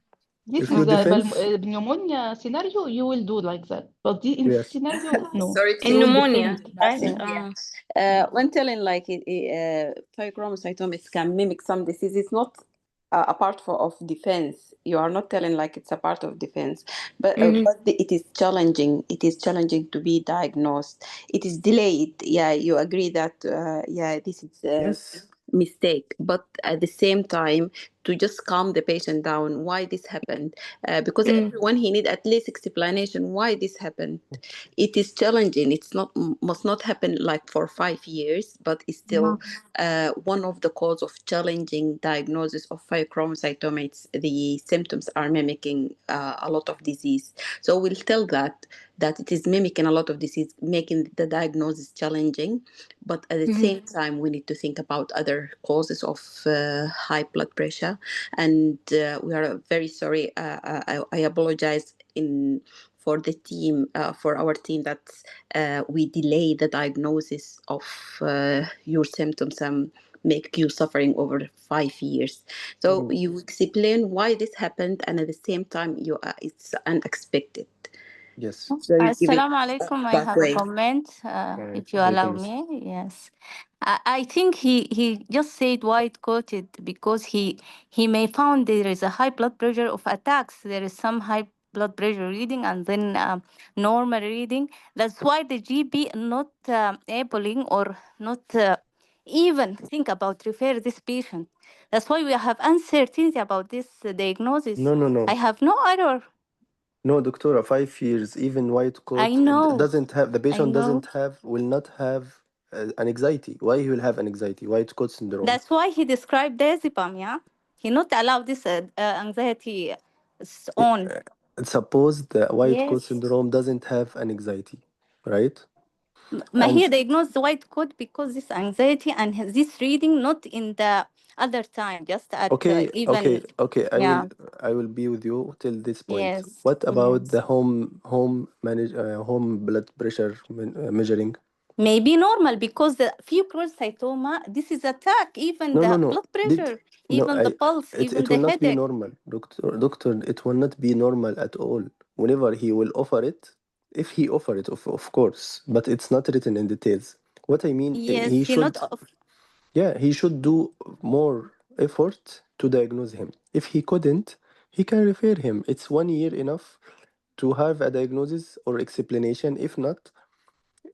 [SPEAKER 6] This
[SPEAKER 5] If you
[SPEAKER 6] is a
[SPEAKER 5] defense,
[SPEAKER 6] pneumonia scenario, you will do like that. But in this
[SPEAKER 5] yes.
[SPEAKER 6] scenario, no.
[SPEAKER 4] Sorry to
[SPEAKER 2] In
[SPEAKER 6] You will
[SPEAKER 2] pneumonia,
[SPEAKER 6] defend.
[SPEAKER 2] right?
[SPEAKER 6] Yeah.
[SPEAKER 4] When telling like pheochromocytomas can mimic some disease, it's not a part of defense. You are not telling like it's a part of defense, but
[SPEAKER 2] Mhm.
[SPEAKER 4] it is challenging. It is challenging to be diagnosed. It is delayed. Yeah, you agree that this is a
[SPEAKER 5] Yes.
[SPEAKER 4] mistake, but at the same time to just calm the patient down why this happened, because everyone he need at least explanation why this happened. It is challenging. It's not must not happen like for 5 years, but it's still one of the cause of challenging diagnosis of pheochromocytoma. The symptoms are mimicking a lot of disease, so we'll tell that it is mimicking a lot of disease, making the diagnosis challenging. But at the same time, we need to think about other causes of high blood pressure. And we are very sorry. I apologize for the team, for our team, that we delay the diagnosis of your symptoms and make you suffering over 5 years. So you explain why this happened, and at the same time, it's unexpected.
[SPEAKER 5] Yes.
[SPEAKER 4] So you give it
[SPEAKER 7] Assalamu alaikum. I have a
[SPEAKER 4] pathway.
[SPEAKER 7] comment, if you allow me. Yes. I think he just said white coated because he may found there is a high blood pressure of attacks. There is some high blood pressure reading and then normal reading. That's why the GP not enabling or not even think about refer this patient. That's why we have uncertainty about this diagnosis.
[SPEAKER 5] No.
[SPEAKER 7] I have no error.
[SPEAKER 5] No, doctor, 5 years, even white coat
[SPEAKER 7] I know.
[SPEAKER 5] doesn't have, the
[SPEAKER 7] I
[SPEAKER 5] patient
[SPEAKER 7] know.
[SPEAKER 5] will not have an anxiety. Why he will have an anxiety? White coat syndrome.
[SPEAKER 7] That's why he described diazepam, yeah? He not allow this anxiety on.
[SPEAKER 5] Suppose the white coat
[SPEAKER 7] Yes.
[SPEAKER 5] syndrome doesn't have an anxiety, right?
[SPEAKER 7] Ma
[SPEAKER 5] And
[SPEAKER 7] he diagnosed the white coat because this anxiety and this reading not in the other time, just at even,
[SPEAKER 5] okay.
[SPEAKER 7] yeah.
[SPEAKER 5] I will be with you till this point.
[SPEAKER 7] Yes.
[SPEAKER 5] What about
[SPEAKER 7] Yes.
[SPEAKER 5] the home blood pressure measuring?
[SPEAKER 7] Maybe normal because the pheochromocytoma, this is attack, even
[SPEAKER 5] No,
[SPEAKER 7] the
[SPEAKER 5] no, no.
[SPEAKER 7] blood
[SPEAKER 5] Did
[SPEAKER 7] pressure,
[SPEAKER 5] no,
[SPEAKER 7] even the pulse, even
[SPEAKER 5] it
[SPEAKER 7] the
[SPEAKER 5] will not be
[SPEAKER 7] headache.
[SPEAKER 5] normal, doctor. Doctor, it will not be normal at all. Whenever he will offer it, if he offer it, of course, but it's not written in details. What I mean,
[SPEAKER 7] Yes,
[SPEAKER 5] he
[SPEAKER 7] he not
[SPEAKER 5] should, yeah, he should do more effort to diagnose him. If he couldn't, he can refer him. It's 1 year enough to have a diagnosis or explanation. If not,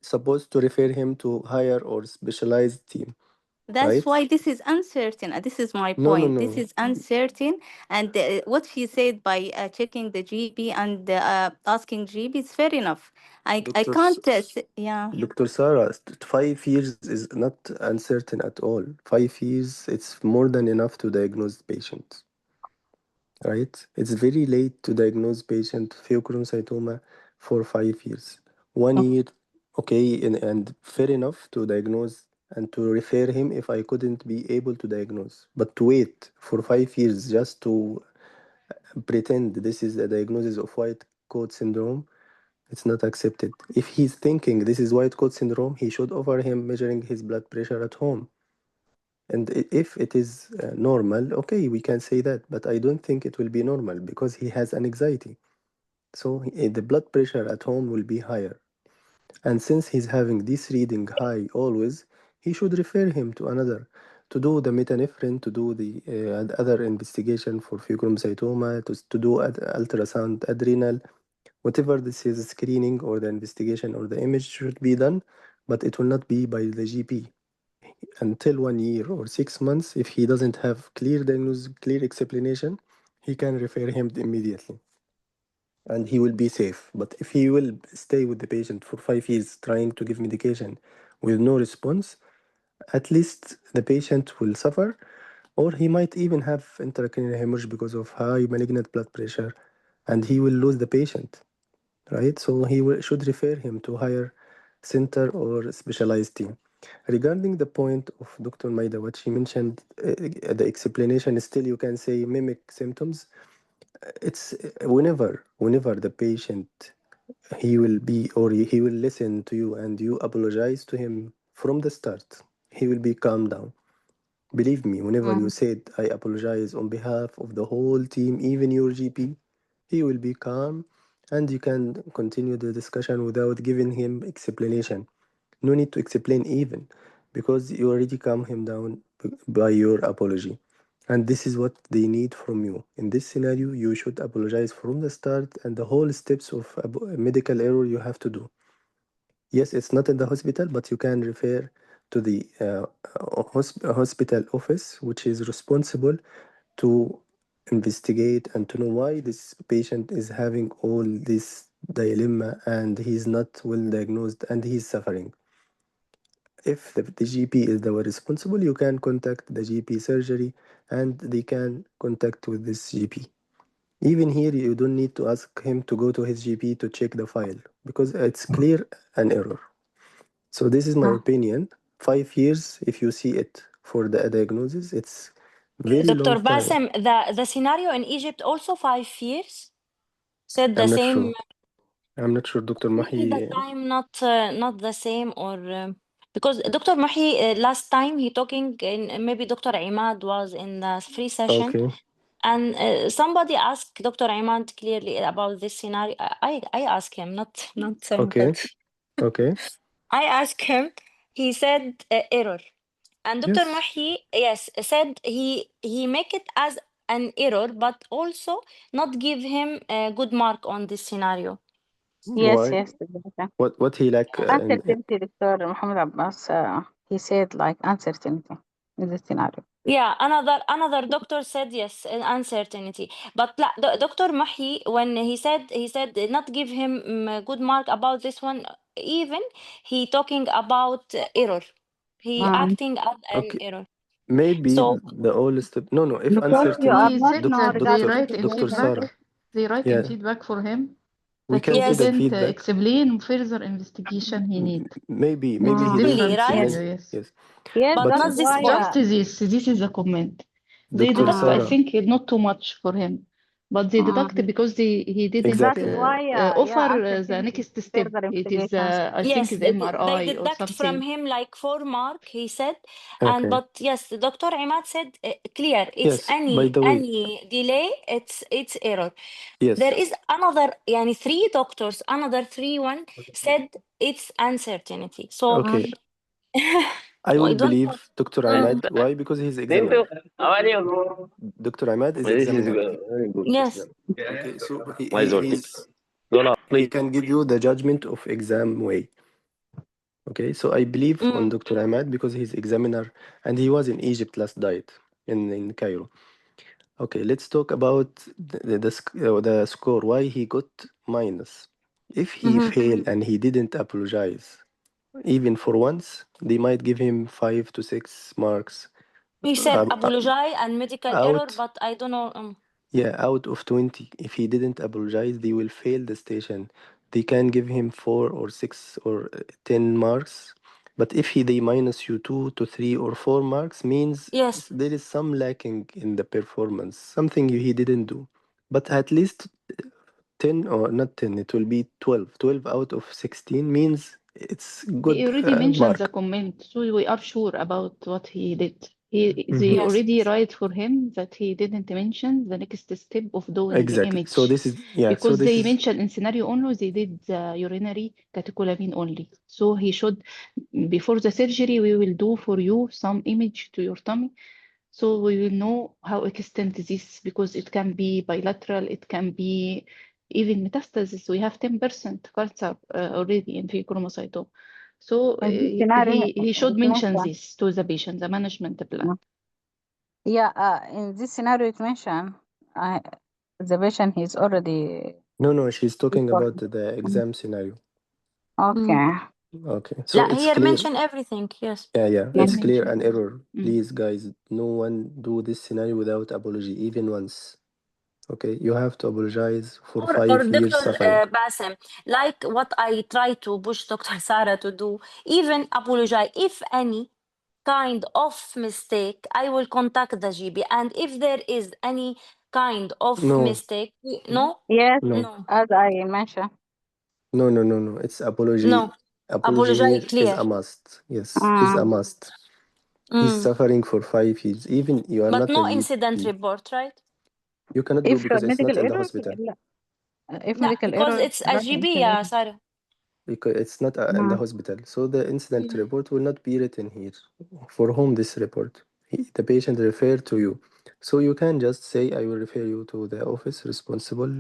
[SPEAKER 5] supposed to refer him to higher or specialized team,
[SPEAKER 7] That's
[SPEAKER 5] right?
[SPEAKER 7] why this is uncertain. This is my
[SPEAKER 5] No, no,
[SPEAKER 7] point. This
[SPEAKER 5] no.
[SPEAKER 7] is uncertain. And what she said by checking the GP and asking GP is fair enough. I
[SPEAKER 5] Doctor
[SPEAKER 7] can't, yeah.
[SPEAKER 5] Dr. Sarah, 5 years is not uncertain at all. 5 years, it's more than enough to diagnose patient, right? It's very late to diagnose patient pheochromocytoma for 5 years. 1 year, okay, and fair enough to diagnose and to refer him if I couldn't be able to diagnose. But to wait for 5 years just to pretend this is a diagnosis of white coat syndrome, it's not accepted. If he's thinking this is white coat syndrome, he should offer him measuring his blood pressure at home. And if it is normal, okay, we can say that, but I don't think it will be normal because he has an anxiety. So the blood pressure at home will be higher. And since he's having this reading high always, he should refer him to another to do the metanephrine, to do the other investigation for pheochromocytoma, to do ultrasound adrenal, whatever this is screening or the investigation or the image should be done, but it will not be by the GP until 1 year or 6 months. If he doesn't have clear diagnosis, clear explanation, he can refer him immediately and he will be safe. But if he will stay with the patient for 5 years trying to give medication with no response, at least the patient will suffer, or he might even have intracranial hemorrhage because of high malignant blood pressure, and he will lose the patient, right? So he should refer him to higher center or specialized team. Regarding the point of Dr. Maida, what she mentioned, the explanation still you can say mimic symptoms. It's whenever the patient he will be or he will listen to you and you apologize to him from the start, he will be calmed down. Believe me, whenever you said I apologize on behalf of the whole team, even your GP, he will be calm and you can continue the discussion without giving him explanation. No need to explain even because you already calm him down by your apology. And this is what they need from you. In this scenario, you should apologize from the start and the whole steps of medical error you have to do. Yes, it's not in the hospital, but you can refer to the hospital office, which is responsible to investigate and to know why this patient is having all this dilemma and he's not well diagnosed and he's suffering. If the GP is the one responsible, you can contact the GP surgery and they can contact with this GP. Even here, you don't need to ask him to go to his GP to check the file because it's clear an error. So this is my opinion. 5 years, if you see it for the diagnosis, it's very long
[SPEAKER 2] Dr.
[SPEAKER 5] time.
[SPEAKER 2] Bassem, the scenario in Egypt also 5 years? Said the
[SPEAKER 5] I'm not
[SPEAKER 2] same.
[SPEAKER 5] sure. I'm not sure, Dr.
[SPEAKER 2] Maybe the
[SPEAKER 5] Mahi.
[SPEAKER 2] time not the same, or because Dr. Mahi last time he talking in maybe Dr. Imad was in the free session,
[SPEAKER 5] Okay,
[SPEAKER 2] and somebody asked Dr. Imad clearly about this scenario. I asked him, not
[SPEAKER 5] okay,
[SPEAKER 2] somebody.
[SPEAKER 5] okay.
[SPEAKER 2] I asked him. He said error, and Dr.
[SPEAKER 5] Yes.
[SPEAKER 2] Mahi, yes, said he make it as an error, but also not give him a good mark on this scenario.
[SPEAKER 3] Yes,
[SPEAKER 5] Why?
[SPEAKER 3] yes, exactly.
[SPEAKER 5] What he like in
[SPEAKER 3] Uncertainty, Dr. Muhammad Abbas, he said like uncertainty in the scenario.
[SPEAKER 2] Yeah, another doctor said yes, an uncertainty. But Dr. Mahi, when he said not give him a good mark about this one. Even he talking about error. He
[SPEAKER 3] Mm.
[SPEAKER 2] acting as an
[SPEAKER 5] okay,
[SPEAKER 2] error.
[SPEAKER 5] maybe
[SPEAKER 2] So
[SPEAKER 5] the oldest. No, no. If
[SPEAKER 3] Because you
[SPEAKER 5] uncertainty,
[SPEAKER 3] are
[SPEAKER 6] He
[SPEAKER 3] not
[SPEAKER 6] said
[SPEAKER 3] know
[SPEAKER 6] that they
[SPEAKER 3] regarding
[SPEAKER 6] write
[SPEAKER 3] the
[SPEAKER 6] in
[SPEAKER 5] Dr.
[SPEAKER 3] patient.
[SPEAKER 5] Sarah.
[SPEAKER 6] feedback. They write in
[SPEAKER 5] Yeah,
[SPEAKER 6] feedback for him
[SPEAKER 5] we
[SPEAKER 6] that
[SPEAKER 5] can
[SPEAKER 6] he
[SPEAKER 5] see the
[SPEAKER 2] yes,
[SPEAKER 6] didn't
[SPEAKER 5] feedback.
[SPEAKER 6] explain further investigation he need.
[SPEAKER 5] Maybe
[SPEAKER 6] This is
[SPEAKER 5] he
[SPEAKER 2] really,
[SPEAKER 5] didn't
[SPEAKER 6] different
[SPEAKER 2] right?
[SPEAKER 5] explain.
[SPEAKER 6] scenario, yes.
[SPEAKER 5] Yes,
[SPEAKER 3] Yes,
[SPEAKER 2] But
[SPEAKER 5] but
[SPEAKER 3] that's
[SPEAKER 2] not this
[SPEAKER 6] Just
[SPEAKER 3] why.
[SPEAKER 2] point.
[SPEAKER 6] this is a comment. They
[SPEAKER 5] Dr.
[SPEAKER 6] deduct, I
[SPEAKER 5] Sarah,
[SPEAKER 6] think, not too much for him, but they deduct
[SPEAKER 3] Mm.
[SPEAKER 6] because he didn't
[SPEAKER 3] That's
[SPEAKER 5] exactly.
[SPEAKER 3] why,
[SPEAKER 6] offer
[SPEAKER 3] yeah,
[SPEAKER 6] the
[SPEAKER 3] uncertainty,
[SPEAKER 6] next step.
[SPEAKER 3] further
[SPEAKER 6] It is,
[SPEAKER 3] investigations.
[SPEAKER 6] I think,
[SPEAKER 2] Yes,
[SPEAKER 6] the
[SPEAKER 2] they
[SPEAKER 6] MRI or
[SPEAKER 2] deduct from
[SPEAKER 6] something.
[SPEAKER 2] him like 4 mark, he said, and
[SPEAKER 5] Okay.
[SPEAKER 2] but yes, Dr. Imad said clear. It's
[SPEAKER 5] Yes. By the way,
[SPEAKER 2] any delay, it's error. There
[SPEAKER 5] yes.
[SPEAKER 2] is another, yani three doctors, another one said it's uncertainty. So
[SPEAKER 5] Okay.
[SPEAKER 3] Mm.
[SPEAKER 5] I
[SPEAKER 2] I
[SPEAKER 5] will
[SPEAKER 2] don't know.
[SPEAKER 5] believe Dr.
[SPEAKER 2] Mm,
[SPEAKER 5] Ahmad. Why? Because he's
[SPEAKER 8] Bintu,
[SPEAKER 5] examiner.
[SPEAKER 8] how are you?
[SPEAKER 5] Dr. Ahmad is
[SPEAKER 8] This is
[SPEAKER 5] examiner.
[SPEAKER 8] very good.
[SPEAKER 2] yes,
[SPEAKER 8] Islam.
[SPEAKER 5] Okay. So
[SPEAKER 8] My Zoltik.
[SPEAKER 5] he's
[SPEAKER 8] Zola,
[SPEAKER 5] he
[SPEAKER 8] please.
[SPEAKER 5] can give you the judgment of exam way. Okay. So I believe on
[SPEAKER 2] mm,
[SPEAKER 5] Dr. Ahmad because he's examiner and he was in Egypt last night in Cairo. Okay. Let's talk about the score. Why he got minus. If he
[SPEAKER 2] mhm.
[SPEAKER 5] failed and he didn't apologize, even for once, they might give him 5 to 6 marks
[SPEAKER 2] He said
[SPEAKER 5] uh, uh,
[SPEAKER 2] apologize and medical error,
[SPEAKER 5] out.
[SPEAKER 2] but I don't know.
[SPEAKER 5] Yeah, out of 20. If he didn't apologize, they will fail the station. They can give him 4 or 6 or 10 marks. But if they minus you 2 to 3 or 4 marks, means
[SPEAKER 2] Yes,
[SPEAKER 5] there is some lacking in the performance, something he didn't do. But at least 10 or not 10, it will be 12. 12 out of 16 means it's good
[SPEAKER 6] He already mentioned the
[SPEAKER 5] mark.
[SPEAKER 6] comment, so we are sure about what he did. They
[SPEAKER 5] Mhm.
[SPEAKER 2] Yes.
[SPEAKER 6] already write for him that he didn't mention the next step of doing
[SPEAKER 5] Exactly. So
[SPEAKER 6] image.
[SPEAKER 5] this is, yeah, so
[SPEAKER 6] Because
[SPEAKER 5] this
[SPEAKER 6] they
[SPEAKER 5] is,
[SPEAKER 6] mentioned in scenario only, they did the urinary catecholamine only. So he should, before the surgery, we will do for you some image to your tummy. So we will know how extent this, because it can be bilateral, it can be even metastasis. We have 10% cancer already in Pheochromocytoma. So
[SPEAKER 3] In this scenario,
[SPEAKER 6] he should
[SPEAKER 3] it
[SPEAKER 6] mention
[SPEAKER 3] mentioned,
[SPEAKER 6] this to the patient, the management plan.
[SPEAKER 3] in this scenario, it mentioned the patient he's already
[SPEAKER 5] no, she's talking
[SPEAKER 3] before.
[SPEAKER 5] about the exam scenario.
[SPEAKER 3] Okay.
[SPEAKER 5] Okay, so
[SPEAKER 2] لا,
[SPEAKER 5] it's
[SPEAKER 2] here
[SPEAKER 5] clear.
[SPEAKER 2] mention everything. Yes.
[SPEAKER 5] Yeah,
[SPEAKER 6] He
[SPEAKER 5] it's clear
[SPEAKER 6] mentioned.
[SPEAKER 5] an error.
[SPEAKER 6] Mm.
[SPEAKER 5] Please, guys, no one do this scenario without apology, even once. Okay, you have to apologize for
[SPEAKER 2] Or
[SPEAKER 5] 5 years
[SPEAKER 2] Dr.
[SPEAKER 5] suffering.
[SPEAKER 2] Bassem, like what I try to push Dr. Sarah to do, even apologize. If any kind of mistake, I will contact the GB. And if there is any kind of
[SPEAKER 5] No,
[SPEAKER 2] mistake, no?
[SPEAKER 3] Yes,
[SPEAKER 5] no,
[SPEAKER 2] No.
[SPEAKER 3] as I mentioned.
[SPEAKER 5] no. It's apology.
[SPEAKER 2] No.
[SPEAKER 5] Apology here
[SPEAKER 2] Apologize
[SPEAKER 5] is
[SPEAKER 2] clear.
[SPEAKER 5] a must. Yes, is a must. He's suffering for 5 years. Even you are
[SPEAKER 2] But
[SPEAKER 5] not a
[SPEAKER 2] no incident
[SPEAKER 5] GP.
[SPEAKER 2] report, right?
[SPEAKER 5] You cannot do
[SPEAKER 3] If
[SPEAKER 5] because it's
[SPEAKER 3] medical
[SPEAKER 5] not in the
[SPEAKER 3] error,
[SPEAKER 5] hospital.
[SPEAKER 3] if
[SPEAKER 2] لا,
[SPEAKER 3] medical
[SPEAKER 2] because
[SPEAKER 3] error,
[SPEAKER 2] it's a
[SPEAKER 3] not
[SPEAKER 2] GB,
[SPEAKER 3] incident.
[SPEAKER 2] yeah, Sarah.
[SPEAKER 5] Because it's not in the hospital. So the incident report will not be written here. For whom this report? The patient referred to you. So you can just say, I will refer you to the office responsible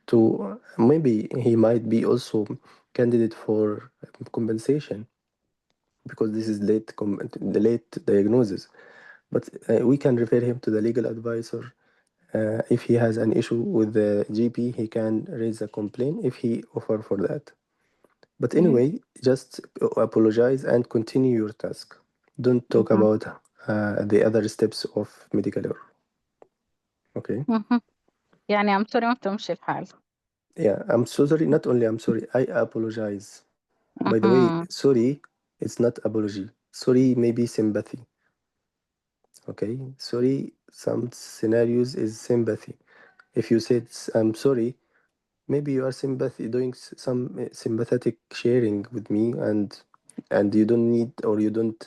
[SPEAKER 5] to, maybe he might be also candidate for compensation because this is the late diagnosis. But we can refer him to the legal advisor. If he has an issue with the GP, he can raise a complaint if he offer for that. But anyway, just apologize and continue your task. Don't talk about the other steps of medical error. Okay?
[SPEAKER 3] يعني I'm sorry ما بتمشي الحال.
[SPEAKER 5] Yeah, I'm so sorry. Not only I'm sorry, I apologize. By the way, sorry, it's not apology. Sorry, maybe sympathy. Okay? Sorry, some scenarios is sympathy. If you said I'm sorry, maybe you are sympathy doing some sympathetic sharing with me, and you don't need or you don't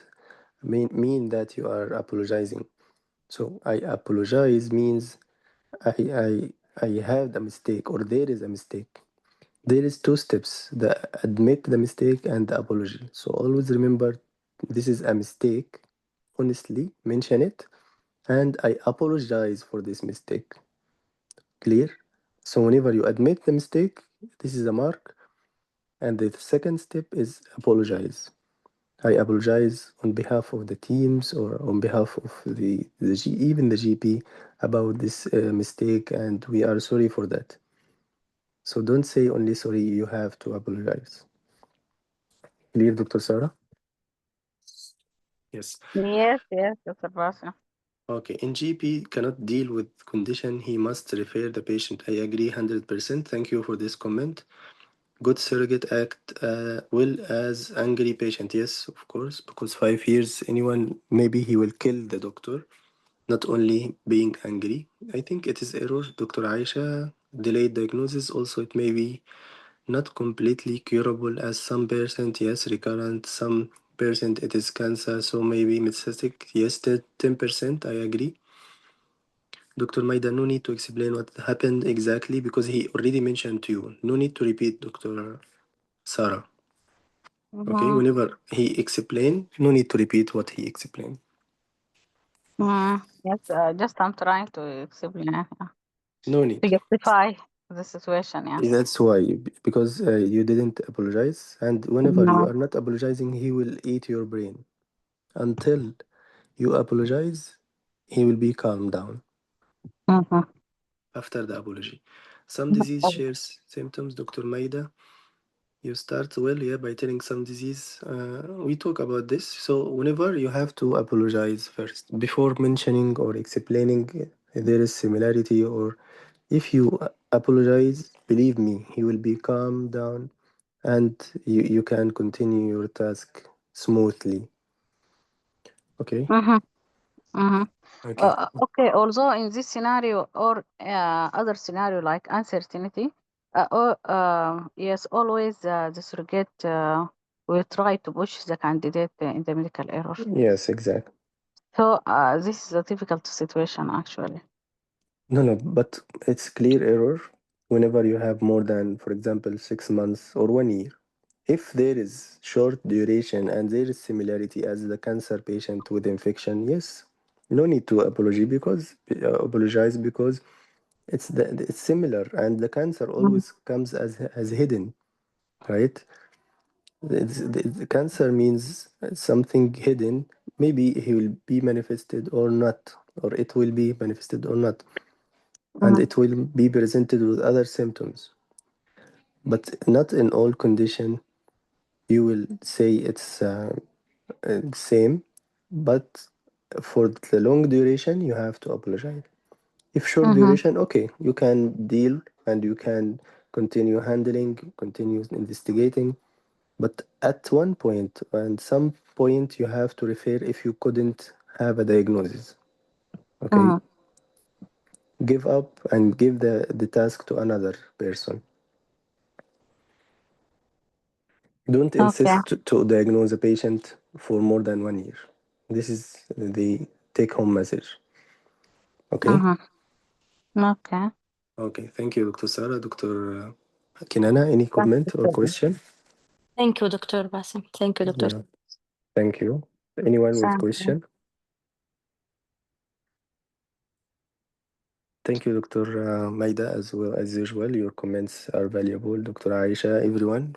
[SPEAKER 5] mean that you are apologizing. So I apologize means I I I have a mistake or there is a mistake. There is two steps: the admit the mistake and the apology. So always remember this is a mistake. Honestly, mention it, and I apologize for this mistake. Clear? So whenever you admit the mistake, this is a mark, and the second step is apologize. I apologize on behalf of the teams or on behalf of even the GP about this mistake, and we are sorry for that. So don't say only sorry, you have to apologize. Clear, Dr. Sarah? Yes.
[SPEAKER 3] Yes, Dr. Basim.
[SPEAKER 5] Okay, in GP cannot deal with condition, he must refer the patient. I agree 100%. Thank you for this comment. Good surrogate act well as angry patient. Yes, of course, because 5 years, anyone, maybe he will kill the doctor, not only being angry. I think it is error, Dr. Aisha. Delayed diagnosis, also it may be not completely curable as some percent, yes, recurrent, some percent it is cancer, so maybe metastatic, yes, 10%, I agree. Dr. Maida, no need to explain what happened exactly because he already mentioned to you. No need to repeat, Dr. Sarah. Okay, whenever he explained, no need to repeat what he explained.
[SPEAKER 3] Yes, just I'm trying to explain,
[SPEAKER 5] No
[SPEAKER 3] to
[SPEAKER 5] need.
[SPEAKER 3] justify the situation, yeah.
[SPEAKER 5] That's why, because you didn't apologize, and whenever you
[SPEAKER 3] No.
[SPEAKER 5] are not apologizing, he will eat your brain. Until you apologize, he will be calmed down after the apology. Some disease shares symptoms, Dr. Maida. You start well, yeah, by telling some disease. We talk about this. So whenever you have to apologize first before mentioning or explaining there is similarity, or if you apologize, believe me, he will be calm down and you can continue your task smoothly. Okay? Okay.
[SPEAKER 3] Okay, although in this scenario or other scenario like uncertainty, Yes, always the surrogate will try to push the candidate in the medical error.
[SPEAKER 5] Yes, exactly.
[SPEAKER 3] So this is a difficult situation actually.
[SPEAKER 5] No, but it's clear error whenever you have more than, for example, 6 months or 1 year. If there is short duration and there is similarity as the cancer patient with infection, yes, no need to apologize because it's similar and the cancer always comes as hidden, right? The cancer means something hidden. Maybe he will be manifested or not, or it will be manifested or not, and it will be presented with other symptoms. But not in all condition you will say it's same, but for the long duration you have to apologize. If short duration, okay, you can deal and you can continue handling, continue investigating. But at one point and some point, you have to refer if you couldn't have a diagnosis. Okay, give up and give the task to another person. Don't
[SPEAKER 3] Okay.
[SPEAKER 5] insist to diagnose a patient for more than 1 year. This is the take-home message. Okay.
[SPEAKER 3] Okay.
[SPEAKER 5] Okay. Thank you, Dr. Sarah. Dr. Kinana, any
[SPEAKER 3] Thank
[SPEAKER 5] comment
[SPEAKER 3] you
[SPEAKER 5] or
[SPEAKER 3] so much.
[SPEAKER 5] question?
[SPEAKER 2] Thank you, Dr. Basim. Thank you, Dr.
[SPEAKER 5] Yeah. Thank you. Anyone with
[SPEAKER 3] Thank you.
[SPEAKER 5] question? Thank you, Dr. Maida, as well as usual. Your comments are valuable, Dr. Aisha, everyone.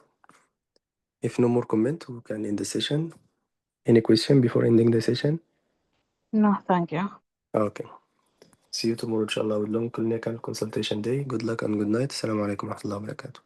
[SPEAKER 5] If no more comment, we can end the session. Any question before ending the session?
[SPEAKER 3] No, thank you.
[SPEAKER 5] Okay. See you tomorrow, inshallah, with long clinical consultation day. Good luck and good night. Assalamu alaikum wa rahmatullahi wa barakatuh.